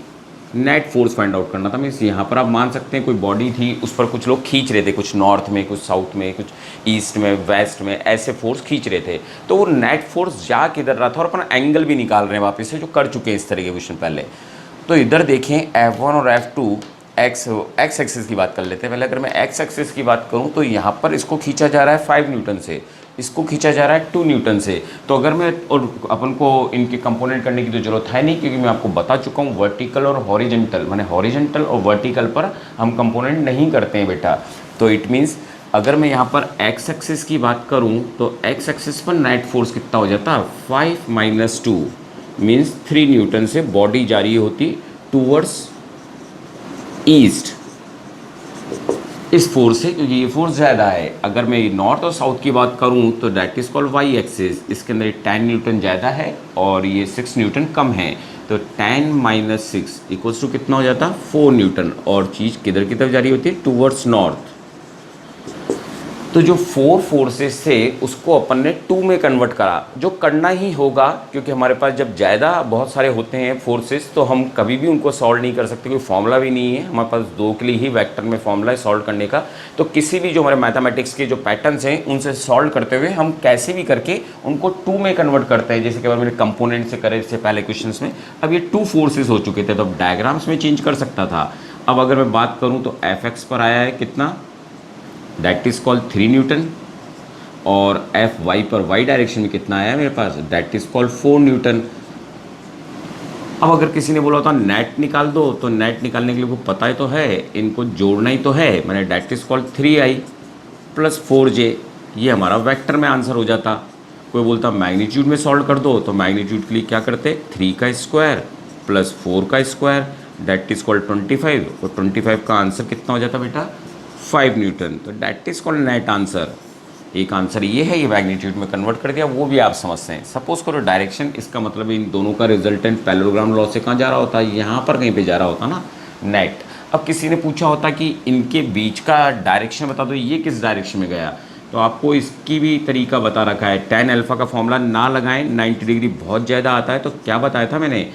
Net force find out करना था। मीन्स यहाँ पर आप मान सकते हैं कोई बॉडी थी, उस पर कुछ लोग खींच रहे थे, कुछ नॉर्थ में, कुछ साउथ में, कुछ ईस्ट में, वेस्ट में, ऐसे फोर्स खींच रहे थे। तो वो नेट फोर्स जा किधर रहा था, और अपन एंगल भी निकाल रहे हैं वापस से, जो कर चुके हैं इस तरह के क्वेश्चन पहले। तो इधर देखें F1 और F2 एक्स एक्सिस की बात कर लेते हैं पहले। अगर मैं एक्स एक्सिस की बात करूं तो यहाँ पर इसको खींचा जा रहा है 5 न्यूटन से, इसको खींचा जा रहा है 2 न्यूटन से। तो अगर मैं, और अपन को इनके कंपोनेंट करने की तो जरूरत है नहीं, क्योंकि मैं आपको बता चुका हूँ वर्टिकल और हॉरिजेंटल, माने हॉरिजेंटल और वर्टिकल पर हम कंपोनेंट नहीं करते हैं बेटा। तो इट मीन्स अगर मैं यहाँ पर एक्स एक्सिस की बात करूँ तो एक्स एक्सिस पर नेट फोर्स कितना हो जाता, 5 - 2 मीन्स 3 न्यूटन से बॉडी जा रही होती टूवर्ड्स ईस्ट, इस फोर्स से, क्योंकि ये फोर्स ज़्यादा है। अगर मैं नॉर्थ और साउथ की बात करूं तो that is called Y axis, इसके अंदर 10 न्यूटन ज़्यादा है और ये 6 न्यूटन कम है। तो 10 - 6 इक्वल्स टू कितना हो जाता, 4 न्यूटन, और चीज़ किधर की तरफ जा रही होती है, टूवर्ड्स नॉर्थ। तो जो 4 फोर्सेस थे उसको अपन ने 2 में कन्वर्ट करा, जो करना ही होगा, क्योंकि हमारे पास जब ज़्यादा बहुत सारे होते हैं फोर्सेस तो हम कभी भी उनको सॉल्व नहीं कर सकते, कोई फॉर्मूला भी नहीं है हमारे पास, 2 के लिए ही वेक्टर में फॉर्मूला है सॉल्व करने का। तो किसी भी जो हमारे मैथमेटिक्स के जो पैटर्न्स हैं उनसे सॉल्व करते हुए हम कैसे भी करके उनको 2 में कन्वर्ट करते हैं। जैसे कि अगर मैंने कंपोनेंट से करे इससे पहले क्वेश्चन में, अब ये 2 फोर्सेज हो चुके थे तो अब डायग्राम्स में चेंज कर सकता था। अब अगर मैं बात करूँ तो Fx पर आया है कितना, दैट इज़ कॉल्ड 3 न्यूटन, और Fy पर y डायरेक्शन में कितना आया है मेरे पास, दैट इज़ कॉल्ड 4 न्यूटन। अब अगर किसी ने बोला होता नेट निकाल दो, तो नेट निकालने के लिए वो पता ही तो है, इनको जोड़ना ही तो है, मैंने that is called 3i + 4j, ये हमारा वेक्टर में आंसर हो जाता। कोई बोलता मैग्नीट्यूड में सॉल्व कर दो, तो मैग्नीट्यूड के लिए क्या करते, 3 का स्क्वायर + 4 का स्क्वायर, दैट इज़ कॉल्ड 25, और 25 का आंसर कितना हो जाता बेटा, 5 न्यूटन। तो that is called net answer. एक आंसर ये है, ये मैग्नीट्यूड में कन्वर्ट कर दिया, वो भी आप समझते हैं। सपोज करो डायरेक्शन, इसका मतलब इन दोनों का रिजल्टेंट पैरेललोग्राम लॉ से कहाँ जा रहा होता है, यहाँ पर कहीं पे जा रहा होता ना, नेट। अब किसी ने पूछा होता कि इनके बीच का डायरेक्शन बता दो, ये किस डायरेक्शन में गया, तो आपको इसकी भी तरीका बता रखा है। tan अल्फ़ा का फॉर्मूला ना लगाएं, 90 डिग्री बहुत ज़्यादा आता है। तो क्या बताया था मैंने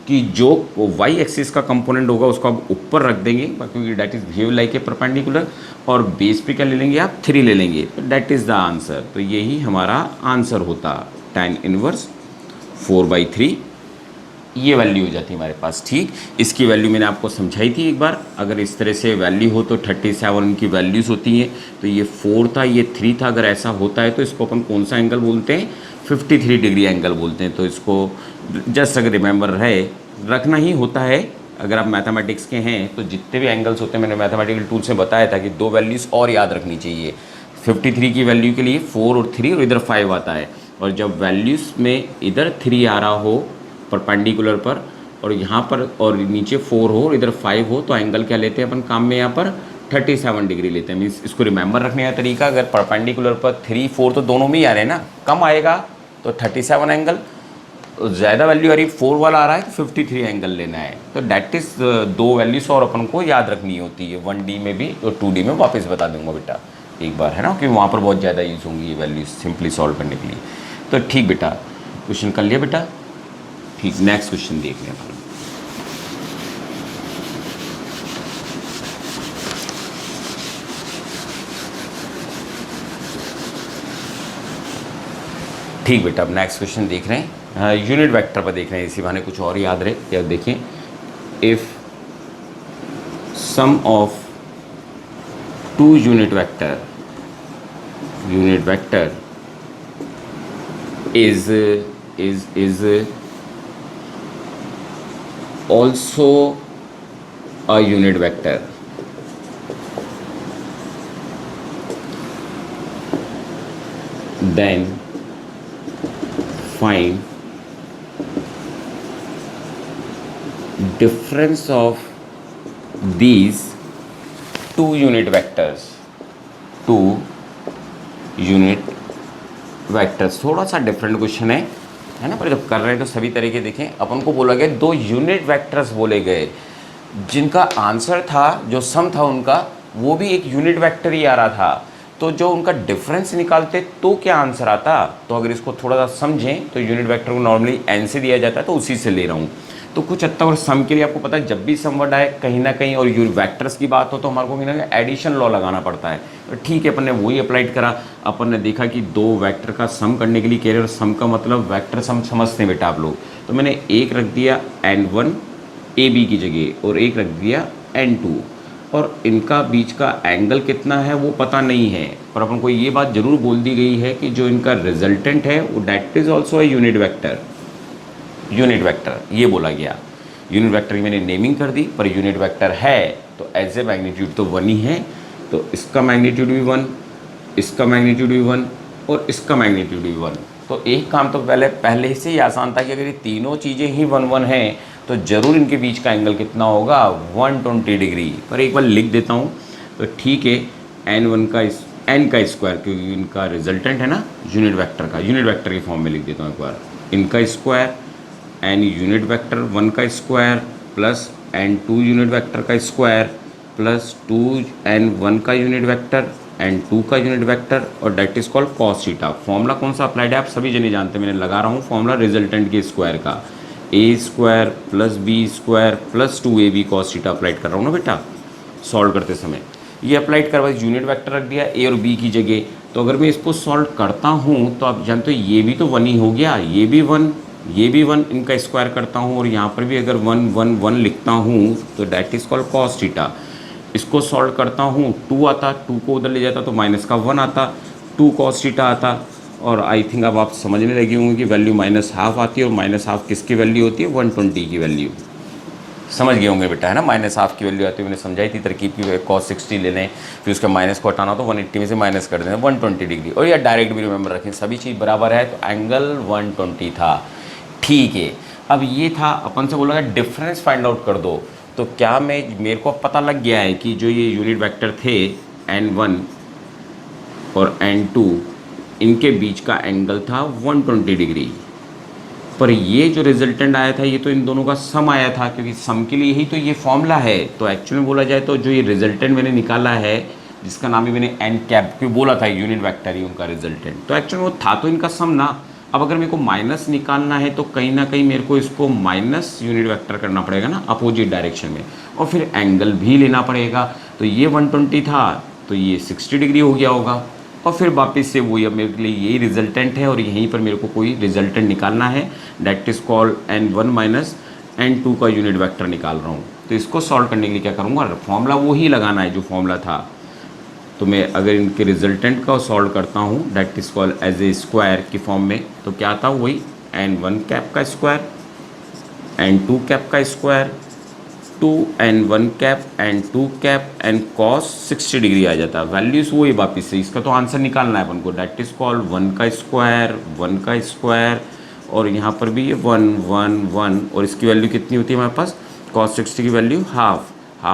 कि जो वाई एक्सिस का कंपोनेंट होगा उसको आप ऊपर रख देंगे, क्योंकि that is behave like a perpendicular, और बेस पे क्या ले लेंगे आप, 3 ले लेंगे, तो डैट इज़ द आंसर। तो यही हमारा आंसर होता, tan इनवर्स 4/3, ये वैल्यू हो जाती है हमारे पास। ठीक, इसकी वैल्यू मैंने आपको समझाई थी एक बार। अगर इस तरह से वैल्यू हो तो 37 इनकी वैल्यूज़ होती हैं। तो ये 4 था, ये 3 था। अगर ऐसा होता है तो इसको अपन कौन सा एंगल बोलते हैं, 53 डिग्री एंगल बोलते हैं। तो इसको जस्ट अगर रिमेंबर रहे, रखना ही होता है। अगर आप मैथमेटिक्स के हैं तो जितने भी एंगल्स होते हैं, मैंने मैथमेटिकल टूल्स में बताया था कि 2 वैल्यूज़ और याद रखनी चाहिए। 53 की वैल्यू के लिए 4 और 3 और इधर 5 आता है, और जब वैल्यूज़ में इधर 3 आ रहा हो परपेंडिकुलर पर, और यहाँ पर और नीचे 4 हो और इधर 5 हो, तो एंगल क्या लेते हैं अपन काम में, यहाँ पर 37 डिग्री लेते हैं। मीन्स इसको रिमेंबर रखने का तरीका, अगर परपेंडिकुलर पर 3, 4 तो दोनों में ही आ रहे हैं ना, कम आएगा तो 37 एंगल, ज़्यादा वैल्यू आ रही 4 वाला आ रहा है तो 53 एंगल लेना है। तो डैट इज़ 2 वैल्यूज़ और अपन को याद रखनी होती है, 1D में भी और 2D में। वापस बता दूंगा बेटा एक बार, है ना, क्योंकि वहाँ पर बहुत ज़्यादा यूज़ होंगी ये वैल्यूज़ सिंपली सॉल्व करने के लिए। तो ठीक बेटा, क्वेश्चन कर लिया बेटा। ठीक, नेक्स्ट क्वेश्चन देख लें अपन। ठीक बेटा, अब नेक्स्ट क्वेश्चन देख रहे हैं, यूनिट वेक्टर पर देख रहे हैं, इसी बहाने कुछ और याद रहे। या देखें if sum of two unit vector is also a unit vector, then find difference of these two unit vectors. थोड़ा सा डिफरेंट क्वेश्चन है ना, पर जब कर रहे हैं तो सभी तरीके देखें। अपन को बोला गया दो यूनिट वेक्टर्स बोले गए जिनका आंसर था, जो सम था उनका, वो भी एक यूनिट वेक्टर ही आ रहा था। तो जो उनका डिफरेंस निकालते तो क्या आंसर आता। तो अगर इसको थोड़ा सा समझें तो यूनिट वेक्टर को नॉर्मली एन से दिया जाता है, तो उसी से ले रहा हूँ। तो कुछ हद तक और सम के लिए आपको पता है, जब भी सम वर्ड आए कहीं ना कहीं और वेक्टर्स की बात हो तो हमारे को कहीं ना कहीं एडिशन लॉ लगाना पड़ता है। तो ठीक है, अपन ने वही अप्लाइड करा। अपन ने देखा कि दो वेक्टर का सम करने के लिए कह रहे हो, सम का मतलब वेक्टर सम समझते हैं बेटा आप लोग। तो मैंने एक रख दिया n1 AB की जगह और एक रख दिया n2, और इनका बीच का एंगल कितना है वो पता नहीं है, पर अपन को ये बात जरूर बोल दी गई है कि जो इनका रिजल्टेंट है वो that is also a unit vector ये बोला गया। यूनिट वेक्टर की मैंने नेमिंग कर दी, पर यूनिट वेक्टर है तो एज ए मैग्नीट्यूड तो 1 ही है। तो इसका मैग्नीट्यूड भी 1, इसका मैग्नीट्यूड भी 1 और इसका मैग्नीट्यूड भी 1। तो एक काम तो पहले से ही आसान था कि अगर ये तीनों चीज़ें ही 1 1 हैं तो ज़रूर इनके बीच का एंगल कितना होगा, 120 डिग्री। पर एक बार लिख देता हूँ तो ठीक है, n1 का n का स्क्वायर, क्योंकि इनका रिजल्टेंट है ना यूनिट वेक्टर के फॉर्म में लिख देता हूँ एक बार। इनका स्क्वायर n यूनिट वेक्टर 1 का square plus n2 unit vector का स्क्वायर प्लस 2n1 का यूनिट वेक्टर n2 का यूनिट वेक्टर, और that is called cos theta. Formula कौन सा अप्लाइड है आप सभी जने जानते हैं, मैंने लगा रहा हूँ फॉर्मूला रिजल्टेंट के स्क्वायर का, a square plus B square plus 2ab cos theta applied कर रहा हूँ ना बेटा सॉल्व करते समय। ये अप्लाइड करवा यूनिट वेक्टर रख दिया a और b की जगह। तो अगर मैं इसको सॉल्व करता हूँ तो आप जानते हो ये भी तो 1 ही हो गया, ये भी 1, इनका स्क्वायर करता हूँ और यहाँ पर भी अगर 1 1 1 लिखता हूँ तो that is called cos theta. इसको सॉल्व करता हूँ 2 आता, 2 को उधर ले जाता तो माइनस का 1 आता, 2 कॉस थीटा आता। और आई थिंक अब आप समझने लगे होंगे कि वैल्यू -½ आती है, और -½ किसकी वैल्यू होती है, 120 की वैल्यू। समझ गए होंगे बेटा है ना, -½ की वैल्यू आती है। मैंने समझाई थी तरकीब की, cos 60 ले लें, फिर उसका माइनस को हटाना तो 180 में से माइनस कर देना 120 डिग्री, और या डायरेक्ट भी रिमेंबर रखें, सभी चीज़ बराबर है तो एंगल 120 था। ठीक है, अब ये था अपन से बोला डिफरेंस फाइंड आउट कर दो। तो क्या मेरे को पता लग गया है कि जो ये यूनिट वेक्टर थे n1 और n2, इनके बीच का एंगल था 120 डिग्री। पर ये जो रिजल्टेंट आया था ये तो इन दोनों का सम आया था, क्योंकि सम के लिए ही तो ये फॉर्मूला है। तो एक्चुअली में बोला जाए तो जो ये रिजल्टेंट मैंने निकाला है, जिसका नाम ही मैंने n कैप क्यों बोला था, यूनिट वेक्टर ही उनका रिजल्टेंट, तो एक्चुअली वो था तो इनका सम ना। अब अगर मेरे को माइनस निकालना है तो कहीं ना कहीं मेरे को इसको माइनस यूनिट वेक्टर करना पड़ेगा ना अपोजिट डायरेक्शन में, और फिर एंगल भी लेना पड़ेगा। तो ये 120 था तो ये 60 डिग्री हो गया होगा, और फिर वापस से वही, अब मेरे लिए यही रिजल्टेंट है और यहीं पर मेरे को कोई रिजल्टेंट निकालना है, that is called n1 minus n2 का यूनिट वेक्टर निकाल रहा हूँ। तो इसको सॉल्व करने के लिए क्या करूँगा, फॉर्मूला वही लगाना है जो फॉर्मूला था। तो मैं अगर इनके रिजल्टेंट का सॉल्व करता हूँ that is called as a square की फॉर्म में, तो क्या आता वही n1 कैप का स्क्वायर, n2 कैप का square, 2n1 cap n2 cap and cos 60 degree आ जाता है। वैल्यूज वही वापस से, इसका तो आंसर निकालना है अपन को, दैट इज कॉल्ड 1 का स्क्वायर, और यहाँ पर भी ये 1 1 1, और इसकी वैल्यू कितनी होती है हमारे पास, cos 60 की वैल्यू हाफ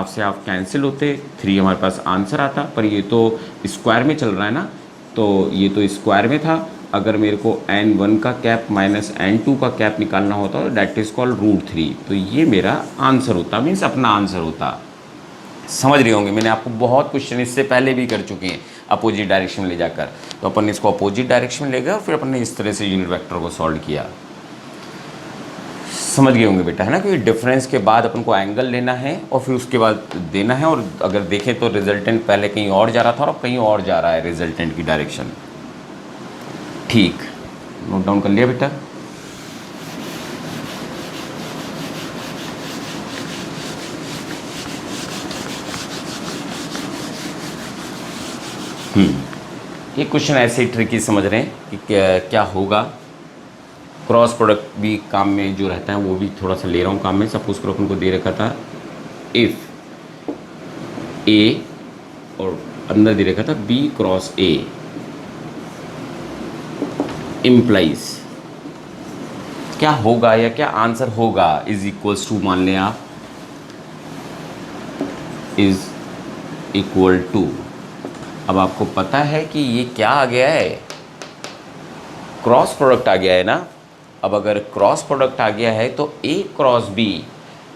से हाफ कैंसिल होते, 3 हमारे पास आंसर आता। पर ये तो स्क्वायर में चल रहा है ना, तो ये तो स्क्वायर में था। अगर मेरे को n1 का कैप माइनस n2 का कैप निकालना होता तो डैट इज़ कॉल्ड √3, तो ये मेरा आंसर होता, मीन्स अपना आंसर होता। समझ रहे होंगे, मैंने आपको बहुत क्वेश्चन इससे पहले भी कर चुके हैं अपोजिट डायरेक्शन में ले जाकर। तो अपन ने इसको अपोजिट डायरेक्शन में ले गया, फिर अपन ने इस तरह से यूनिट वेक्टर को सॉल्व किया। समझ गए होंगे बेटा है ना, क्योंकि डिफरेंस के बाद अपन को एंगल लेना है और फिर उसके बाद देना है। और अगर देखें तो रिजल्टेंट पहले कहीं और जा रहा था और अब कहीं और जा रहा है रिजल्टेंट की डायरेक्शन। ठीक, नोट डाउन कर लिया बेटा। ये क्वेश्चन ऐसे ही ट्रिकी समझ रहे हैं कि क्या क्या होगा। क्रॉस प्रोडक्ट भी काम में जो रहता है वो भी थोड़ा सा ले रहा हूँ काम में। सपोज करो अपन को दे रखा था इफ़ ए और अंदर दे रखा था बी क्रॉस ए इम्प्लाइज क्या होगा या क्या आंसर होगा इज इक्वल्स टू, मान लें आप इज इक्वल टू। अब आपको पता है कि ये क्या आ गया है, क्रॉस प्रोडक्ट आ गया है ना। अब अगर क्रॉस प्रोडक्ट आ गया है तो ए क्रॉस बी,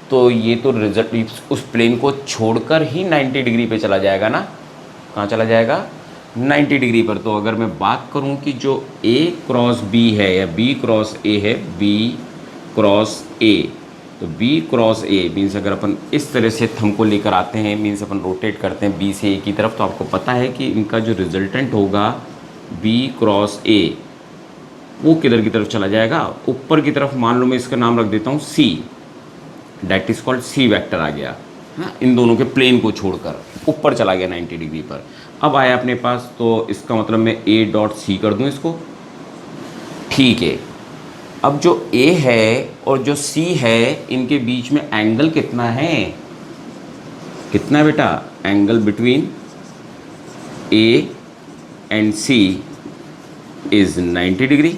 तो ये तो रिजल्ट उस प्लेन को छोड़कर ही 90 डिग्री पे चला जाएगा ना। कहाँ चला जाएगा? 90 डिग्री पर। तो अगर मैं बात करूं कि जो ए क्रॉस बी है या बी क्रॉस ए है, बी क्रॉस ए, तो बी क्रॉस ए मीन्स अगर अपन इस तरह से थंब को लेकर आते हैं, मीन्स अपन रोटेट करते हैं बी से ए की तरफ, तो आपको पता है कि इनका जो रिजल्टेंट होगा बी क्रॉस ए, वो किधर की तरफ चला जाएगा? ऊपर की तरफ। मान लो मैं इसका नाम रख देता हूँ C, that is called C vector आ गया। हाँ, इन दोनों के प्लेन को छोड़कर ऊपर चला गया 90 डिग्री पर। अब आया अपने पास, तो इसका मतलब मैं ए डॉट सी कर दूँ इसको, ठीक है। अब जो ए है और जो सी है, इनके बीच में एंगल कितना है? कितना है बेटा? Angle between A and C is 90 degree.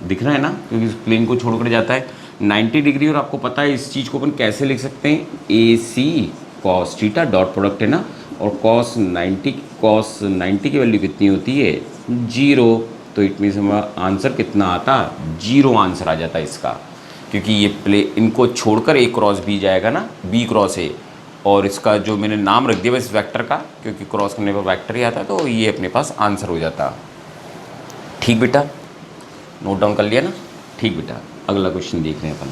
दिख रहा है ना, क्योंकि इस प्लेन को छोड़कर जाता है 90 डिग्री। और आपको पता है इस चीज़ को अपन कैसे लिख सकते हैं? ए सी कॉस थीटा, डॉट प्रोडक्ट है ना, और कॉस 90 की वैल्यू कितनी होती है? 0। तो इट मीन्स हमारा आंसर कितना आता? 0 आंसर आ जाता है इसका, क्योंकि ये इनको छोड़कर ए क्रॉस बी जाएगा ना, बी क्रॉस ए, और इसका जो मैंने नाम रख दिया इस वेक्टर का, क्योंकि क्रॉस करने पर वेक्टर ही आता है, तो ये अपने पास आंसर हो जाता। ठीक बेटा, नोट डाउन कर लिया ना? ठीक बेटा, अगला क्वेश्चन देख रहे हैं अपन।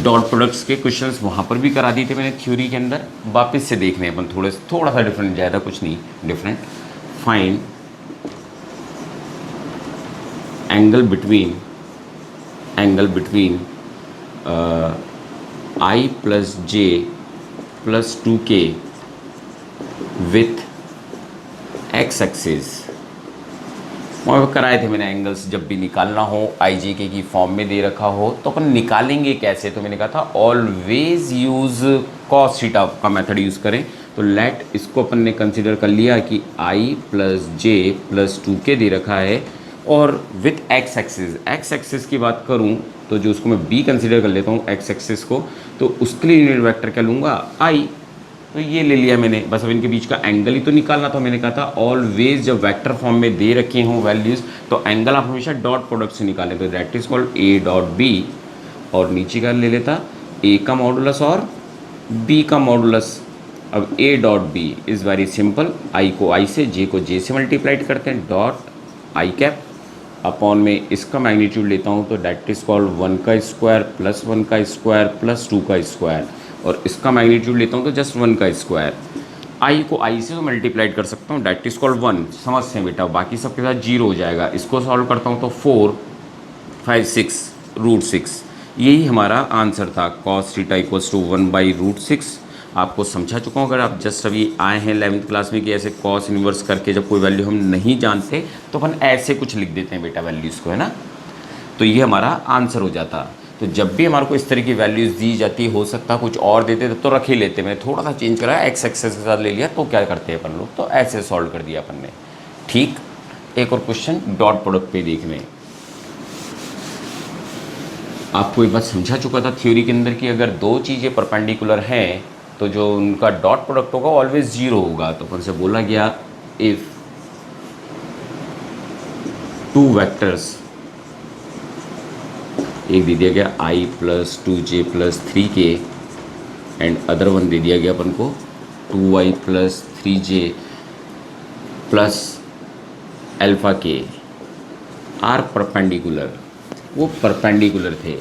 डॉट प्रोडक्ट्स के क्वेश्चंस वहाँ पर भी करा दिए थे मैंने थ्योरी के अंदर, वापस से देख रहे हैं अपन थोड़ा सा डिफरेंट, ज़्यादा कुछ नहीं different. Find angle between I plus J plus 2k with x axis. वहाँ पर कराए थे मैंने एंगल्स, जब भी निकालना हो आई जे के की फॉर्म में दे रखा हो तो अपन निकालेंगे कैसे। तो मैंने कहा था ऑलवेज यूज़ कॉस थीटा का मेथड यूज़ करें। तो लेट इसको अपन ने कंसिडर कर लिया कि आई प्लस जे प्लस 2k दे रखा है, और विथ एक्स एक्सिस की बात करूँ तो जो उसको मैं बी कंसिडर कर लेता हूँ एक्स एक्सिस को, तो उसके लिए यूनिट वेक्टर क्या लूँगा? आई। तो ये ले लिया मैंने, बस अब इनके बीच का एंगल ही तो निकालना था। मैंने कहा था ऑलवेज जब वेक्टर फॉर्म में दे रखे हों वैल्यूज़, तो एंगल आप हमेशा डॉट प्रोडक्ट से निकालें। तो that is called A dot B, और नीचे का ले लेता ए का मॉडुलस और बी का मॉडुलस। अब A dot B is very simple, I को आई से, जे को जे से मल्टीप्लाइड करते हैं, डॉट आई कैप अपॉन में इसका मैग्नीट्यूड लेता हूँ, तो दैट इज कॉल्ड 1 का स्क्वायर प्लस 1 का स्क्वायर प्लस 2 का स्क्वायर, और इसका मैग्नीट्यूड लेता हूँ तो जस्ट 1 का स्क्वायर। आई को आई से तो मल्टीप्लाइड कर सकता हूँ, दैट इज कॉल्ड 1, समझते हैं बेटा, बाकी सबके साथ 0 हो जाएगा। इसको सॉल्व करता हूँ तो 4 5 6 √6, यही हमारा आंसर था। Cos theta equals to 1/√6। आपको समझा चुका हूँ, अगर आप जस्ट अभी आए हैं 11th क्लास में कि ऐसे कॉस इन्वर्स करके जब कोई वैल्यू हम नहीं जानते तो अपन ऐसे कुछ लिख देते हैं बेटा वैल्यूज़ को, है ना। तो ये हमारा आंसर हो जाता। तो जब भी हमारे को इस तरह की वैल्यूज़ दी जाती, हो सकता कुछ और देते तो रख ही लेते। मैंने थोड़ा सा चेंज करा, एक्स एक्सेस के साथ ले लिया, तो क्या करते हैं अपन लोग, तो ऐसे सॉल्व कर दिया अपन ने। ठीक, एक और क्वेश्चन डॉट प्रोडक्ट पे देख लें। आपको एक बात समझा चुका था थ्योरी के अंदर कि अगर दो चीज़ें परपेंडिकुलर हैं तो जो उनका डॉट प्रोडक्ट होगा ऑलवेज 0 होगा। तो अपन से बोला गया इफ़ टू वेक्टर्स, एक दे दिया गया I plus 2j plus 3k and other one दे दिया गया अपन को 2y plus 3j plus alpha k are perpendicular, वो परपेंडिकुलर थे।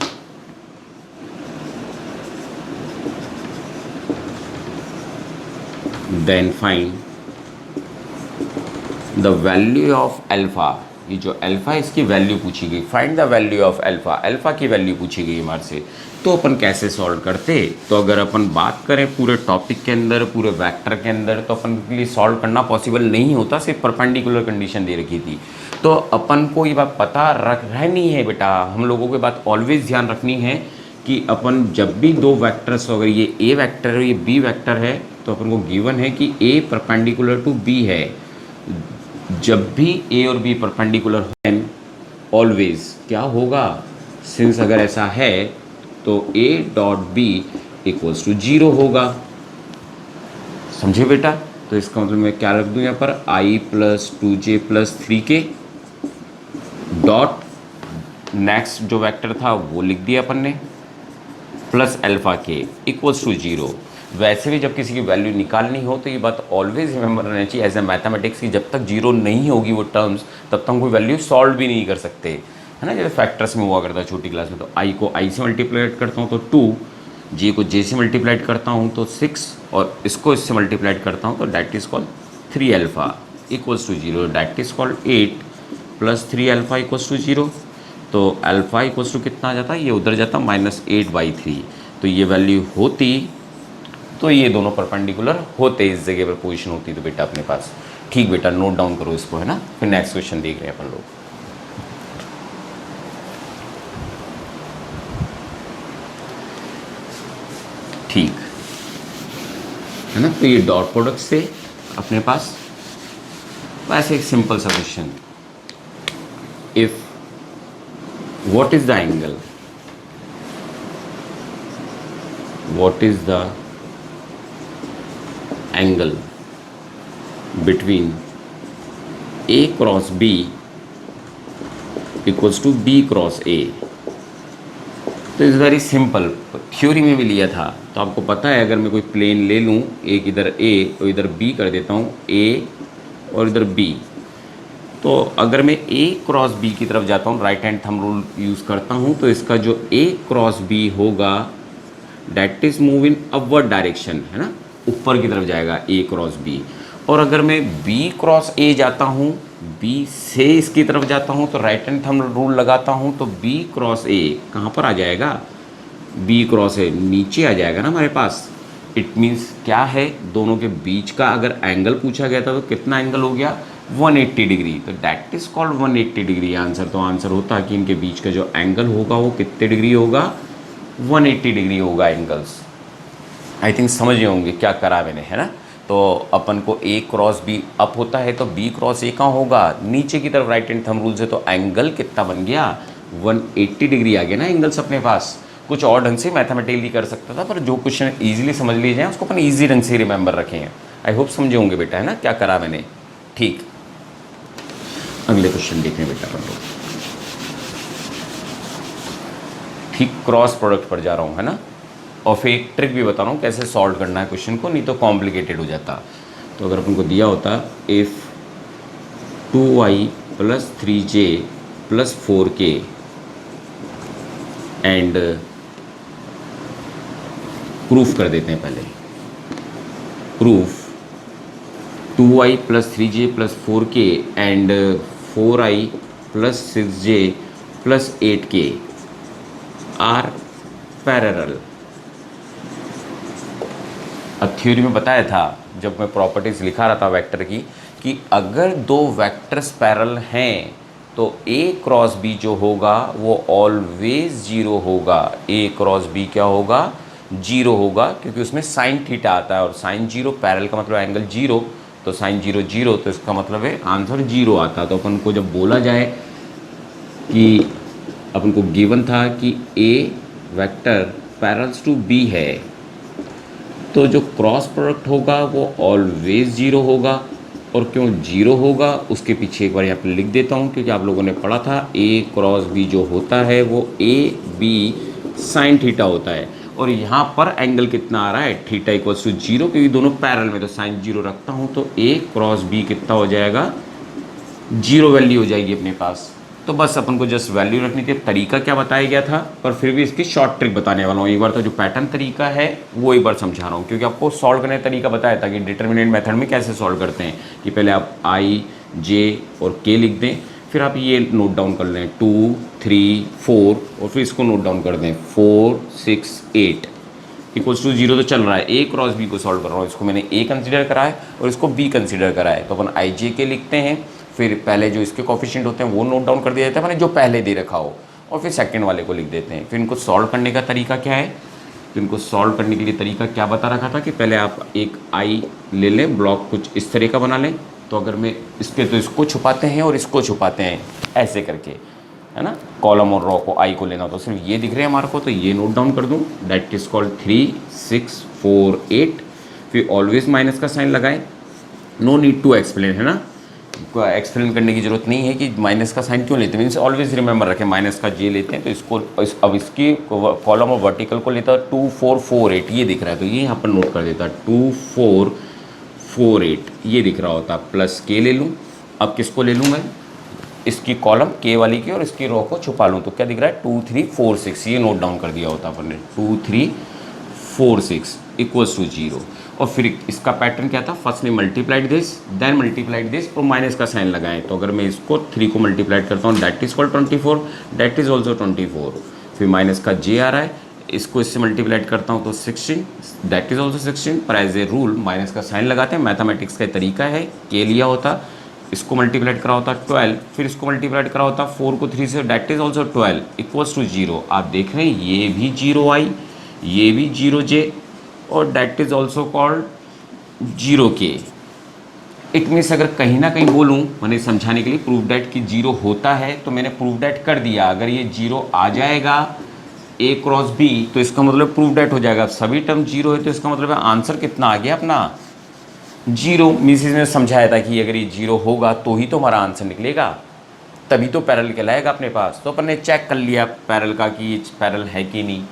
Then find the value of alpha, ये जो अल्फ़ा है इसकी वैल्यू पूछी गई, find the value of alpha, alpha की वैल्यू पूछी गई हमारे से, तो अपन कैसे सॉल्व करते। तो अगर अपन बात करें पूरे टॉपिक के अंदर, पूरे वेक्टर के अंदर, तो अपन के लिए सॉल्व करना पॉसिबल नहीं होता, सिर्फ परपेंडिकुलर कंडीशन दे रखी थी। तो अपन को ये बात पता रहनी है बेटा, हम लोगों को बात ऑलवेज ध्यान रखनी है कि अपन जब भी दो वेक्टर्स, अगर ये ए वेक्टर है ये बी वेक्टर है, तो अपन को गिवन है कि ए परपेंडिकुलर टू बी है। जब भी ए और बी परपेंडिकुलर है ऑलवेज क्या होगा, सिंस अगर ऐसा है तो A dot B equals to 0 होगा। समझे बेटा। तो इसका मतलब मैं क्या रख दूं यहाँ पर, i plus 2j plus 3k dot next जो वेक्टर था वो लिख दिया अपन ने, प्लस अल्फा के इक्वल्स टू 0। वैसे भी जब किसी की वैल्यू निकालनी हो तो ये बात ऑलवेज रिमेंबर रहना चाहिए एज ए मैथमेटिक्स की, जब तक 0 नहीं होगी वो टर्म्स तब तक हम कोई वैल्यू सॉल्व भी नहीं कर सकते, है ना। जैसे फैक्टर्स में हुआ करता है छोटी क्लास में, तो i को i से मल्टीप्लाइड करता हूँ तो 2, j को j से मल्टीप्लाइड करता हूँ तो 6, और इसको इससे मल्टीप्लाइड करता हूँ तो that is called 3 alpha equals to 0, that is called 8 plus 3 alpha equals to 0। तो अल्फ़ा इक्वल्स टू कितना आ जाता है, ये उधर जाता -8/3। तो ये वैल्यू होती तो ये दोनों परपेंडिकुलर होते, इस जगह पर पोजीशन होती तो बेटा अपने पास। ठीक बेटा, नोट डाउन करो इसको, है ना। फिर नेक्स्ट क्वेश्चन देख रहे हैं अपन लोग। ठीक है ना। तो ये डॉट प्रोडक्ट से अपने पास वैसे एक सिंपल सा question, if what is the angle, what is the angle between A cross B equals to B cross A. तो इज़ वेरी सिंपल, थ्योरी में भी लिया था तो आपको पता है, अगर मैं कोई प्लेन ले लूँ, एक इधर ए और इधर बी कर देता हूँ, ए और इधर बी, तो अगर मैं ए क्रॉस बी की तरफ जाता हूँ, right hand thumb rule use करता हूँ, तो इसका जो ए क्रॉस बी होगा that is move in upward direction, है ना, ऊपर की तरफ जाएगा ए क्रॉस बी। और अगर मैं बी क्रॉस ए जाता हूँ, बी से इसकी तरफ जाता हूँ, तो राइट हैंड थंब रूल लगाता हूँ, तो बी क्रॉस ए कहाँ पर आ जाएगा, बी क्रॉस ए नीचे आ जाएगा ना हमारे पास। इट मीन्स क्या है, दोनों के बीच का अगर एंगल पूछा गया था तो कितना एंगल हो गया, 180 डिग्री। तो that is called 180 degree answer. तो आंसर होता है कि इनके बीच का जो एंगल होगा वो कितने डिग्री होगा, 180 डिग्री होगा एंगल्स। आई थिंक समझ गए होंगे क्या करा मैंने, है ना। तो अपन को ए क्रॉस बी अप होता है तो बी क्रॉस ए कहाँ होगा, नीचे की तरफ, राइट हैंड थंब रूल से। तो एंगल कितना बन गया, 180 डिग्री आ गया ना एंगल्स अपने पास। कुछ और ढंग से मैथमेटिकली कर सकता था, पर जो क्वेश्चन ईजिली समझ लिए जाए उसको अपन ईजी ढंग से रिमेंबर रखें। आई होप समझे होंगे बेटा, है ना, क्या करा मैंने। ठीक, अगले क्वेश्चन देखें बेटा अपन लोग। ठीक, क्रॉस प्रोडक्ट पर जा रहा हूँ, है ना, और फिर एक ट्रिक भी बता रहा हूँ कैसे सॉल्व करना है क्वेश्चन को, नहीं तो कॉम्प्लिकेटेड हो जाता। तो अगर अपन को दिया होता if 2y plus 3j plus 4k and proof कर देते हैं पहले, proof 2y plus 3j plus 4k and 4i plus 6j plus 8k are parallel. अब थ्योरी में बताया था जब मैं प्रॉपर्टीज़ लिखा रहा था वेक्टर की, कि अगर दो वेक्टर्स पैरेलल हैं तो a क्रॉस b जो होगा वो ऑलवेज 0 होगा। a क्रॉस b क्या होगा, 0 होगा, क्योंकि उसमें साइन थीटा आता है, और साइन 0 पैरेलल का मतलब एंगल 0, तो साइन 0 0, तो इसका मतलब है आंसर 0 आता। तो अपन को जब बोला जाए कि अपन को गिवन था कि a vector parallels to b है, तो जो क्रॉस प्रोडक्ट होगा वो ऑलवेज 0 होगा। और क्यों 0 होगा उसके पीछे एक बार यहाँ पे लिख देता हूँ, क्योंकि आप लोगों ने पढ़ा था a क्रॉस b जो होता है वो a b साइन थीटा होता है, और यहाँ पर एंगल कितना आ रहा है, थीटा इक्वल्स टू 0, क्योंकि दोनों पैरेलल में, तो साइन 0 रखता हूँ तो a क्रॉस b कितना हो जाएगा, 0 वैल्यू हो जाएगी अपने पास। तो बस अपन को जस्ट वैल्यू रखनी थी। तरीका क्या बताया गया था, पर फिर भी इसकी शॉर्ट ट्रिक बताने वाला हूँ एक बार। तो जो पैटर्न तरीका है वो एक बार समझा रहा हूँ, क्योंकि आपको सॉल्व करने का तरीका बताया था कि डिटर्मिनेंट मेथड में कैसे सॉल्व करते हैं, कि पहले आप i j और k लिख दें, फिर आप ये नोट डाउन कर लें 2 3 4 और फिर इसको नोट डाउन कर दें 4 6 8 इक्वल्स टू 0 तो चल रहा है। ए क्रॉस बी को सॉल्व कर रहा हूँ, इसको मैंने ए कंसीडर करा है और इसको बी कंसीडर करा है, तो अपन आई जे के लिखते हैं। फिर पहले जो इसके कोफिशिएंट होते हैं वो नोट डाउन कर दिया जाता है मैंने जो पहले दे रखा हो, और फिर सेकंड वाले को लिख देते हैं। फिर इनको सॉल्व करने का तरीका क्या है, तो इनको सॉल्व करने के लिए तरीका क्या बता रखा था कि पहले आप एक आई ले लें, ब्लॉक कुछ इस तरह का बना लें। तो अगर मैं इसके तो इसको छुपाते हैं और इसको छुपाते हैं ऐसे करके, है ना, कॉलम और रो को आई को लेना, तो सिर्फ ये दिख रहे हैं हमारे को, तो ये नोट डाउन कर दूँ, दैट इज कॉल्ड 3 6 4 8। फिर ऑलवेज माइनस का साइन लगाएं, नो नीड टू एक्सप्लेन, है ना, एक्सप्लेन करने की जरूरत नहीं है कि माइनस का साइन क्यों लेते हैं, मीन्स ऑलवेज रिमेंबर रखें माइनस का जे लेते हैं। तो इसको अब इसकी कॉलम और वर्टिकल को लेता है 2 4 4 8, ये दिख रहा है तो ये यहाँ पर नोट कर देता है 2 4 4 8, ये दिख रहा होता, प्लस के ले लूँ। अब किसको ले लूँ मैं, इसकी कॉलम के वाली की और इसकी रो को छुपा लूँ, तो क्या दिख रहा है 2 3 4 6, ये नोट डाउन कर दिया होता अपन ने 2 3 4 6 इक्वल्स टू 0। और फिर इसका पैटर्न क्या था, फर्स्ट ने multiplied this then multiplied this और माइनस का साइन लगाएं। तो अगर मैं इसको 3 को मल्टीप्लाइड करता हूँ that is called 24, that is also 24। फिर माइनस का जे आ रहा है, इसको इससे मल्टीप्लाइड करता हूँ तो 16, दैट इज ऑल्सो 16। पर एज ए रूल माइनस का साइन लगाते हैं, मैथमेटिक्स का तरीका है, के लिया होता, इसको मल्टीप्लाइड करा होता 12, फिर इसको मल्टीप्लाइड करा होता 4 को 3 से, that is also 12 equals to 0। आप देख रहे हैं ये भी 0 आई, ये भी 0 जे, और दैट इज ऑल्सो कॉल्ड 0 के। इट मीन्स अगर कहीं ना कहीं बोलूँ मैंने समझाने के लिए प्रूव डैट कि 0 होता है, तो मैंने प्रूव डैट कर दिया। अगर ये 0 आ जाएगा ए क्रॉस बी तो इसका मतलब प्रूव डैट हो जाएगा। सभी टर्म 0 है तो इसका मतलब है आंसर कितना आ गया अपना 0। मीन्स इसमें समझाया था कि अगर ये 0 होगा तो ही तो हमारा आंसर निकलेगा, तभी तो पैरेलल कहलाएगा अपने पास। तो अपन ने चेक कर लिया पैरेलल का कि ये पैरेलल है कि नहीं,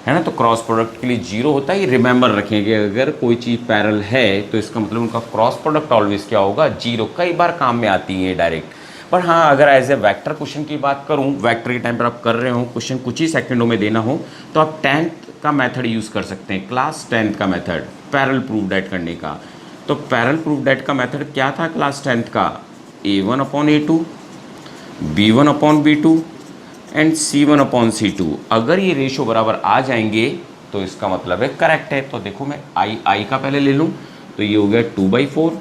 है ना। तो क्रॉस प्रोडक्ट के लिए 0 होता है, ये रिमेंबर रखेंगे। अगर कोई चीज़ पैरेलल है तो इसका मतलब उनका क्रॉस प्रोडक्ट ऑलवेज क्या होगा 0। कई बार काम में आती है डायरेक्ट। पर हाँ, अगर एज ए वेक्टर क्वेश्चन की बात करूँ, वेक्टर के टाइम पर आप कर रहे हो, क्वेश्चन कुछ ही सेकंडों में देना हो, तो आप 10th का मेथड यूज़ कर सकते हैं, क्लास 10th का मेथड पैरेलल प्रूफ डैट करने का। तो पैरेलल प्रूफ डैट का मेथड क्या था क्लास 10th का, A1/A2, B1/B2 एंड C1/C2। अगर ये रेशो बराबर आ जाएंगे तो इसका मतलब है करेक्ट है। तो देखो मैं आई का पहले ले लूँ तो ये हो गया 2/4,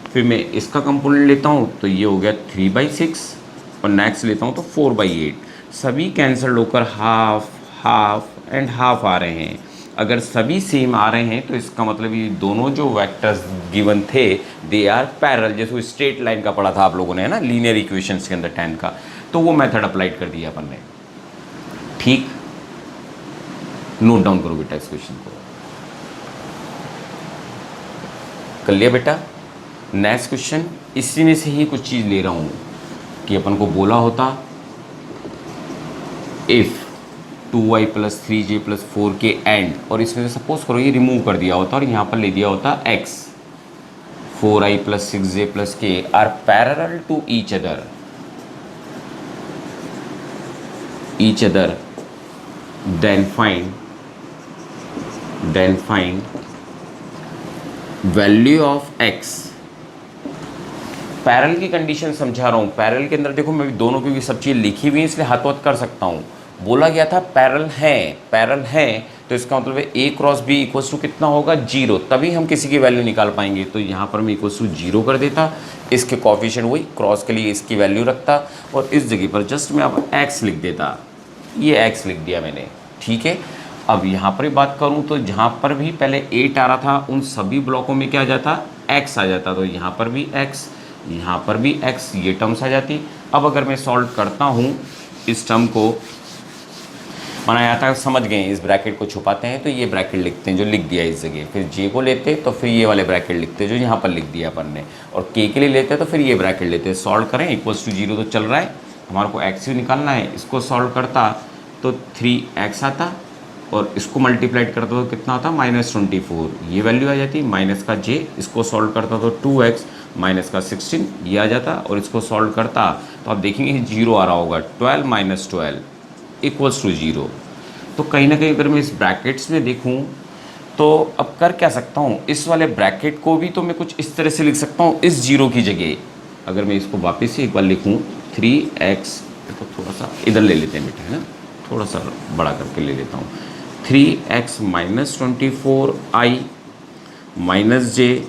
फिर मैं इसका कंपोनेंट लेता हूँ तो ये हो गया 3/6, और नेक्स्ट लेता हूँ तो 4/8। सभी कैंसल होकर हाफ हाफ एंड हाफ आ रहे हैं। अगर सभी सेम आ रहे हैं तो इसका मतलब ये दोनों जो वेक्टर्स गिवन थे दे आर पैरेलल। जैसे स्ट्रेट लाइन का पढ़ा था आप लोगों ने, है ना, लीनियर इक्वेशंस के अंदर 10 का, तो वो मेथड अप्लाइड कर दिया अपन ने। ठीक, नोट डाउन करो बेटा इस क्वेश्चन को, कर लिया बेटा। नेक्स्ट क्वेश्चन, इसी में से ही कुछ चीज़ ले रहा हूँ कि अपन को बोला होता इफ़ 2y + 3j + 4 के एंड, और इसमें से सपोज करो ये रिमूव कर दिया होता और यहाँ पर ले दिया होता x 4i + 6j + k are parallel to each other, then find value of x। Parallel की कंडीशन समझा रहा हूँ। पैरेलल के अंदर देखो मैं दोनों की भी सब चीज़ लिखी हुई है इसलिए हाथ वाथ कर सकता हूँ। बोला गया था पैरेलल है तो इसका मतलब है a cross b equals to कितना होगा 0, तभी हम किसी की वैल्यू निकाल पाएंगे। तो यहाँ पर मैं इक्वल्स टू 0 कर देता, इसके कोफिशिएंट वही क्रॉस के लिए इसकी वैल्यू रखता, और इस जगह पर जस्ट मैं अब x लिख देता। ये x लिख दिया मैंने, ठीक है। अब यहाँ पर बात करूँ तो जहाँ पर भी पहले 8 आ रहा था उन सभी ब्लॉकों में क्या आ जाता x आ जाता, तो यहाँ पर भी x, यहाँ पर भी x, ये टर्म्स आ जाती। अब अगर मैं सॉल्व करता हूँ इस टर्म को, माना यहाँ तक समझ गए, इस ब्रैकेट को छुपाते हैं तो ये ब्रैकेट लिखते हैं जो लिख दिया इस जगह, फिर j को लेते तो फिर ये वाले ब्रैकेट लिखते जो यहाँ पर लिख दिया अपन ने, और k के लिए लेते तो फिर ये ब्रैकेट लेते। सॉल्व करें, इक्वल्स टू 0 तो चल रहा है, हमारे को x भी निकालना है। इसको सॉल्व करता तो 3x आता, और इसको मल्टीप्लाइड करता तो कितना आता -24, ये वैल्यू आ जाती। माइनस का j, इसको सॉल्व करता तो 2x माइनस का 16 ये आ जाता, और इसको सॉल्व करता तो आप देखेंगे 0 आ रहा होगा, 12 - 12 इक्वल्स टू 0। तो कहीं ना कहीं अगर मैं इस ब्रैकेट्स में देखूं तो अब कर क्या सकता हूं, इस वाले ब्रैकेट को भी तो मैं कुछ इस तरह से लिख सकता हूं इस 0 की जगह। अगर मैं इसको वापस से एक बार लिखूं 3x, तो थोड़ा सा इधर ले लेते हैं बेटा, है ना, थोड़ा सा बड़ा करके ले लेता हूँ। 3x माइनस 24i माइनस जे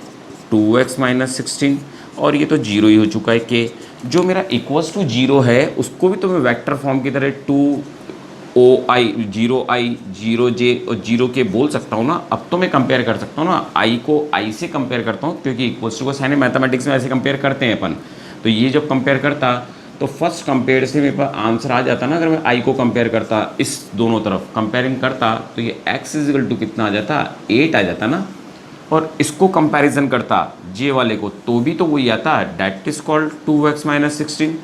2x माइनस 16, और ये तो जीरो ही हो चुका है के। जो मेरा इक्वल्स टू जीरो है उसको भी तो मैं वेक्टर फॉर्म की तरह 2OI 0i 0j और 0k बोल सकता हूँ ना। अब तो मैं कंपेयर कर सकता हूँ ना, i को i से कंपेयर करता हूँ, क्योंकि इक्वल्स टू को साइन मैथमेटिक्स में ऐसे कंपेयर करते हैं अपन। तो ये जब कंपेयर करता तो फर्स्ट कंपेयर से मेरे पास आंसर आ जाता ना। अगर मैं i को कंपेयर करता, इस दोनों तरफ कंपेयरिंग करता, तो ये x इजिकल टू कितना आ जाता, 8 आ जाता ना। और इसको कंपैरिजन करता जे वाले को, तो भी तो वही आता, date is called 2x minus 16,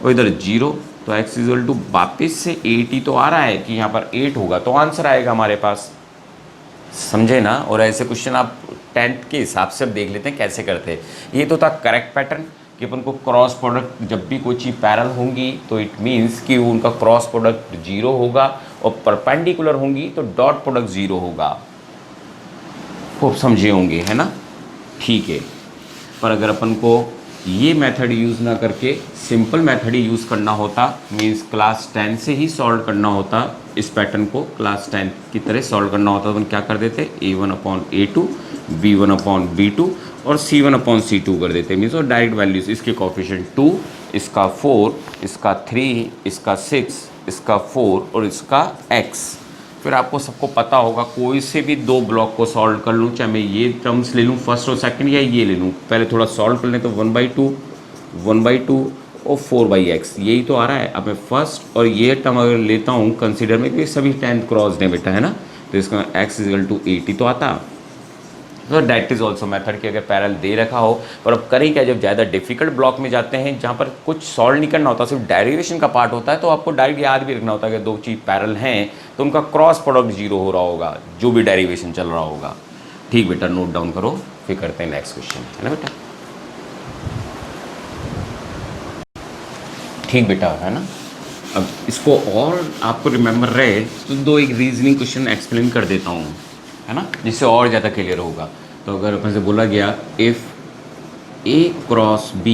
और इधर 0, तो x इजल टू वापिस से 8 ही तो आ रहा है कि यहाँ पर 8 होगा, तो आंसर आएगा हमारे पास। समझे ना। और ऐसे क्वेश्चन आप 10th के हिसाब से अब देख लेते हैं कैसे करते हैं। ये तो था करेक्ट पैटर्न कि अपन को क्रॉस प्रोडक्ट, जब भी कोई चीज़ पैरल होंगी तो इट मीन्स कि उनका क्रॉस प्रोडक्ट 0 होगा, और परपेंडिकुलर होंगी तो डॉट प्रोडक्ट 0 होगा। खूब समझे होंगे, है ना, ठीक है। पर अगर अपन को ये मेथड यूज़ ना करके सिंपल मेथड ही यूज़ करना होता, मीन्स क्लास 10 से ही सॉल्व करना होता, इस पैटर्न को क्लास 10 की तरह सॉल्व करना होता, तो अपन क्या कर देते, a1/a2 b1/b2 और c1/c2 कर देते, मीन्स और डायरेक्ट वैल्यूज, इसके कोफिशिएंट 2, इसका 4, इसका 3, इसका 6, इसका 4 और इसका x। फिर आपको सबको पता होगा, कोई से भी दो ब्लॉक को सॉल्व कर लूँ, चाहे मैं ये टर्म्स ले लूँ फर्स्ट और सेकंड, या ये ले लूँ, पहले थोड़ा सॉल्व कर लें, तो 1/2 और 4/x यही तो आ रहा है। अब मैं फर्स्ट और ये टर्म अगर लेता हूँ कंसीडर में, क्योंकि सभी 10th क्रॉस है बेटा, है ना, तो इसका x इजल टू 80 तो आता। तो डैट इज़ ऑल्सो मेथड कि अगर पैरल दे रखा हो। पर अब करें क्या, जब ज़्यादा डिफिकल्ट ब्लॉक में जाते हैं जहाँ पर कुछ सॉल्व नहीं करना होता, सिर्फ डेरिवेशन का पार्ट होता है, तो आपको डायरेक्ट याद भी रखना होता है कि दो चीज़ पैरल हैं तो उनका क्रॉस प्रोडक्ट 0 हो रहा होगा, जो भी डेरिवेशन चल रहा होगा। ठीक बेटा, नोट डाउन करो, फिर करते हैं नेक्स्ट क्वेश्चन, है ना बेटा। ठीक बेटा, है ना। अब इसको और आपको रिमेंबर रहे तो दो एक रीजनिंग क्वेश्चन एक्सप्लेन कर देता हूँ, है ना, जिससे और ज़्यादा क्लियर होगा। तो अगर अपन से बोला गया if A cross B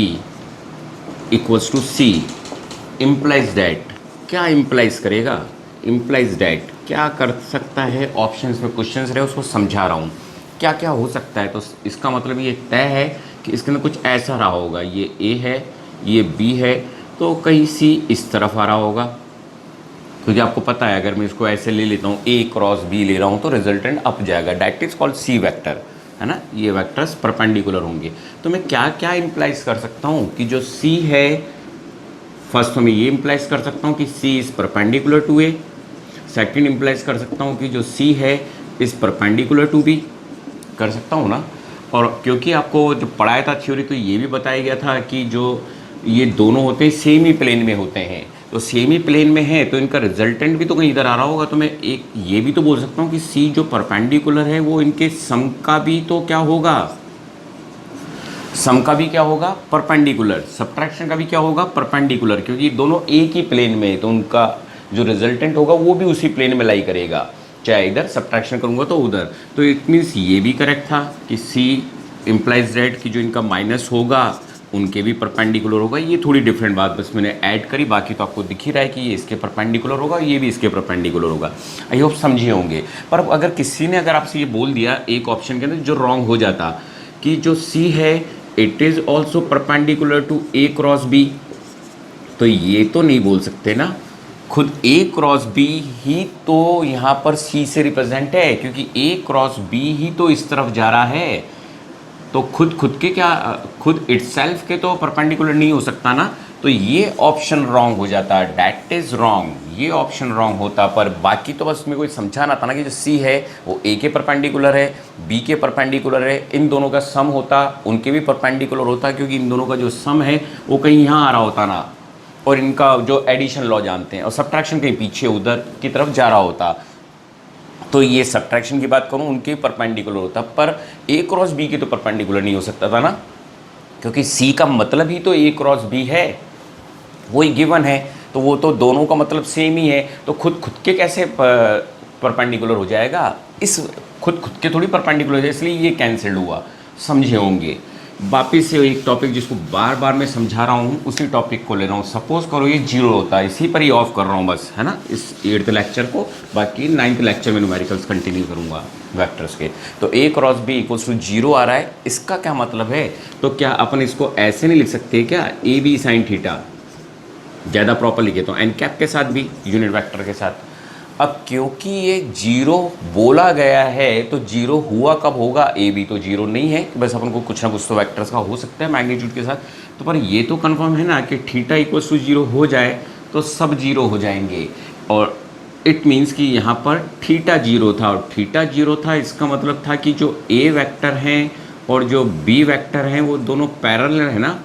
equals to C implies that, क्या इम्प्लाइज करेगा, इम्प्लाइज डैट क्या कर सकता है, ऑप्शंस में क्वेश्चंस रहे उसको समझा रहा हूँ क्या क्या हो सकता है। तो इसका मतलब ये तय है कि इसके अंदर कुछ ऐसा रहा होगा, ये A है, ये B है, तो कहीं C इस तरफ आ रहा होगा, क्योंकि आपको पता है अगर मैं इसको ऐसे ले लेता हूँ A क्रॉस B ले रहा हूँ तो रिजल्टेंट अप जाएगा, that is called C vector, है ना। ये वेक्टर्स परपेंडिकुलर होंगे। तो मैं क्या क्या इम्प्लाइज कर सकता हूँ कि जो C है, फर्स्ट तो मैं ये इम्प्लाइज कर सकता हूँ कि C is perpendicular to A, second implies कर सकता हूँ कि जो C है इज़ परपेंडिकुलर टू B, कर सकता हूँ ना। और क्योंकि आपको जो पढ़ाया था थ्योरी, तो ये भी बताया गया था कि जो ये दोनों होते हैं सेम ही प्लेन में होते हैं, तो सेम ही प्लेन में है तो इनका रिजल्टेंट भी तो कहीं इधर आ रहा होगा। तो मैं एक ये भी तो बोल सकता हूँ कि C जो परपेंडिकुलर है वो इनके सम का भी तो क्या होगा, सम का भी क्या होगा, परपेंडिकुलर, सब्ट्रैक्शन का भी क्या होगा, परपेंडिकुलर, क्योंकि दोनों एक ही प्लेन में है, तो उनका जो रिजल्टेंट होगा वो भी उसी प्लेन में लाई करेगा, चाहे इधर सब्ट्रैक्शन करूँगा तो उधर। तो इट मीन्स ये भी करेक्ट था कि C इम्प्लाइज दैट कि जो इनका माइनस होगा उनके भी परपेंडिकुलर होगा। ये थोड़ी डिफरेंट बात बस मैंने ऐड करी, बाकी तो आपको दिख ही रहा है कि ये इसके परपेंडिकुलर होगा, ये भी इसके परपेंडिकुलर होगा। आई होप समझे होंगे। पर अगर किसी ने अगर आपसे ये बोल दिया एक ऑप्शन के अंदर जो रॉन्ग हो जाता कि जो C है it is also perpendicular to A cross B, तो ये तो नहीं बोल सकते ना, खुद A क्रॉस B ही तो यहाँ पर C से रिप्रेजेंट है, क्योंकि A क्रॉस B ही तो इस तरफ जा रहा है, तो खुद के क्या, खुद इटसेल्फ के तो परपेंडिकुलर नहीं हो सकता ना। तो ये ऑप्शन रॉन्ग हो जाता, डैट इज़ रॉन्ग, ये ऑप्शन रॉन्ग होता। पर बाकी तो बस मेरे को समझाना था ना कि जो C है वो A के परपेंडिकुलर है, B के परपेंडिकुलर है, इन दोनों का सम होता उनके भी परपेंडिकुलर होता, क्योंकि इन दोनों का जो सम है वो कहीं यहाँ आ रहा होता ना, और इनका जो एडिशन लॉ जानते हैं, और सब्ट्रैक्शन कहीं पीछे उधर की तरफ जा रहा होता। तो ये सब्ट्रैक्शन की बात करूँ उनके परपेंडिकुलर होता, पर A क्रॉस B के तो परपेंडिकुलर नहीं हो सकता था ना, क्योंकि C का मतलब ही तो A क्रॉस B है, वही गिवन है, तो वो तो दोनों का मतलब सेम ही है, तो खुद के कैसे परपेंडिकुलर हो जाएगा, इस खुद के थोड़ी परपेंडिकुलर हो जाए, इसलिए ये कैंसिल हुआ, समझे होंगे। वापिस से एक टॉपिक जिसको बार बार मैं समझा रहा हूँ उसी टॉपिक को ले रहा हूँ। सपोज करो ये जीरो होता है, इसी पर ही ऑफ कर रहा हूँ बस, है ना, इस 8th लेक्चर को। बाकी 9th लेक्चर में न्यूमेरिकल्स कंटिन्यू करूँगा वेक्टर्स के। तो a cross b equals to zero आ रहा है, इसका क्या मतलब है? तो क्या अपन इसको ऐसे नहीं लिख सकते क्या, ए बी साइन थीटा, ज़्यादा प्रॉपर लिखे तो एन कैप के साथ भी, यूनिट वेक्टर के साथ। अब क्योंकि ये जीरो बोला गया है तो जीरो हुआ कब होगा? ए बी तो जीरो नहीं है, बस अपन को कुछ ना कुछ तो वेक्टर्स का हो सकता है मैग्नीट्यूड के साथ। तो पर ये तो कंफर्म है ना कि थीटा इक्वल टू जीरो हो जाए तो सब जीरो हो जाएंगे, और इट मीन्स कि यहाँ पर थीटा जीरो था, और थीटा जीरो था इसका मतलब था कि जो ए वेक्टर हैं और जो बी वेक्टर हैं वो दोनों पैरेलल है ना।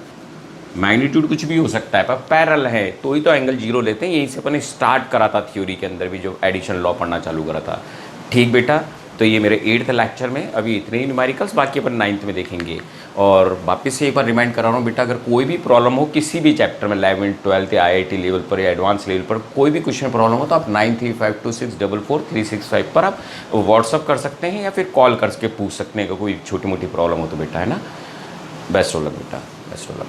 मैग्नीट्यूड कुछ भी हो सकता है पर पैरेलल है तो ही तो एंगल जीरो लेते हैं। यहीं से अपन स्टार्ट करा था थ्योरी के अंदर भी, जो एडिशन लॉ पढ़ना चालू करा था। ठीक बेटा, तो ये मेरे 8th लेक्चर में अभी इतने ही न्यूमेरिकल्स, बाकी अपन 9th में देखेंगे। और वापस से एक बार रिमाइंड करा रहा हूँ बेटा, अगर कोई भी प्रॉब्लम हो किसी भी चैप्टर में, 11th 12th या IIT लेवल पर या एडवांस लेवल पर कोई भी क्वेश्चन प्रॉब्लम हो तो आप 9352644365 पर आप व्हाट्सअप कर सकते हैं या फिर कॉल करके पूछ सकते हैं, अगर कोई छोटी मोटी प्रॉब्लम हो तो बेटा, है ना। बेस्ट ऑफ लक बेटा, बेस्ट ऑफ लक।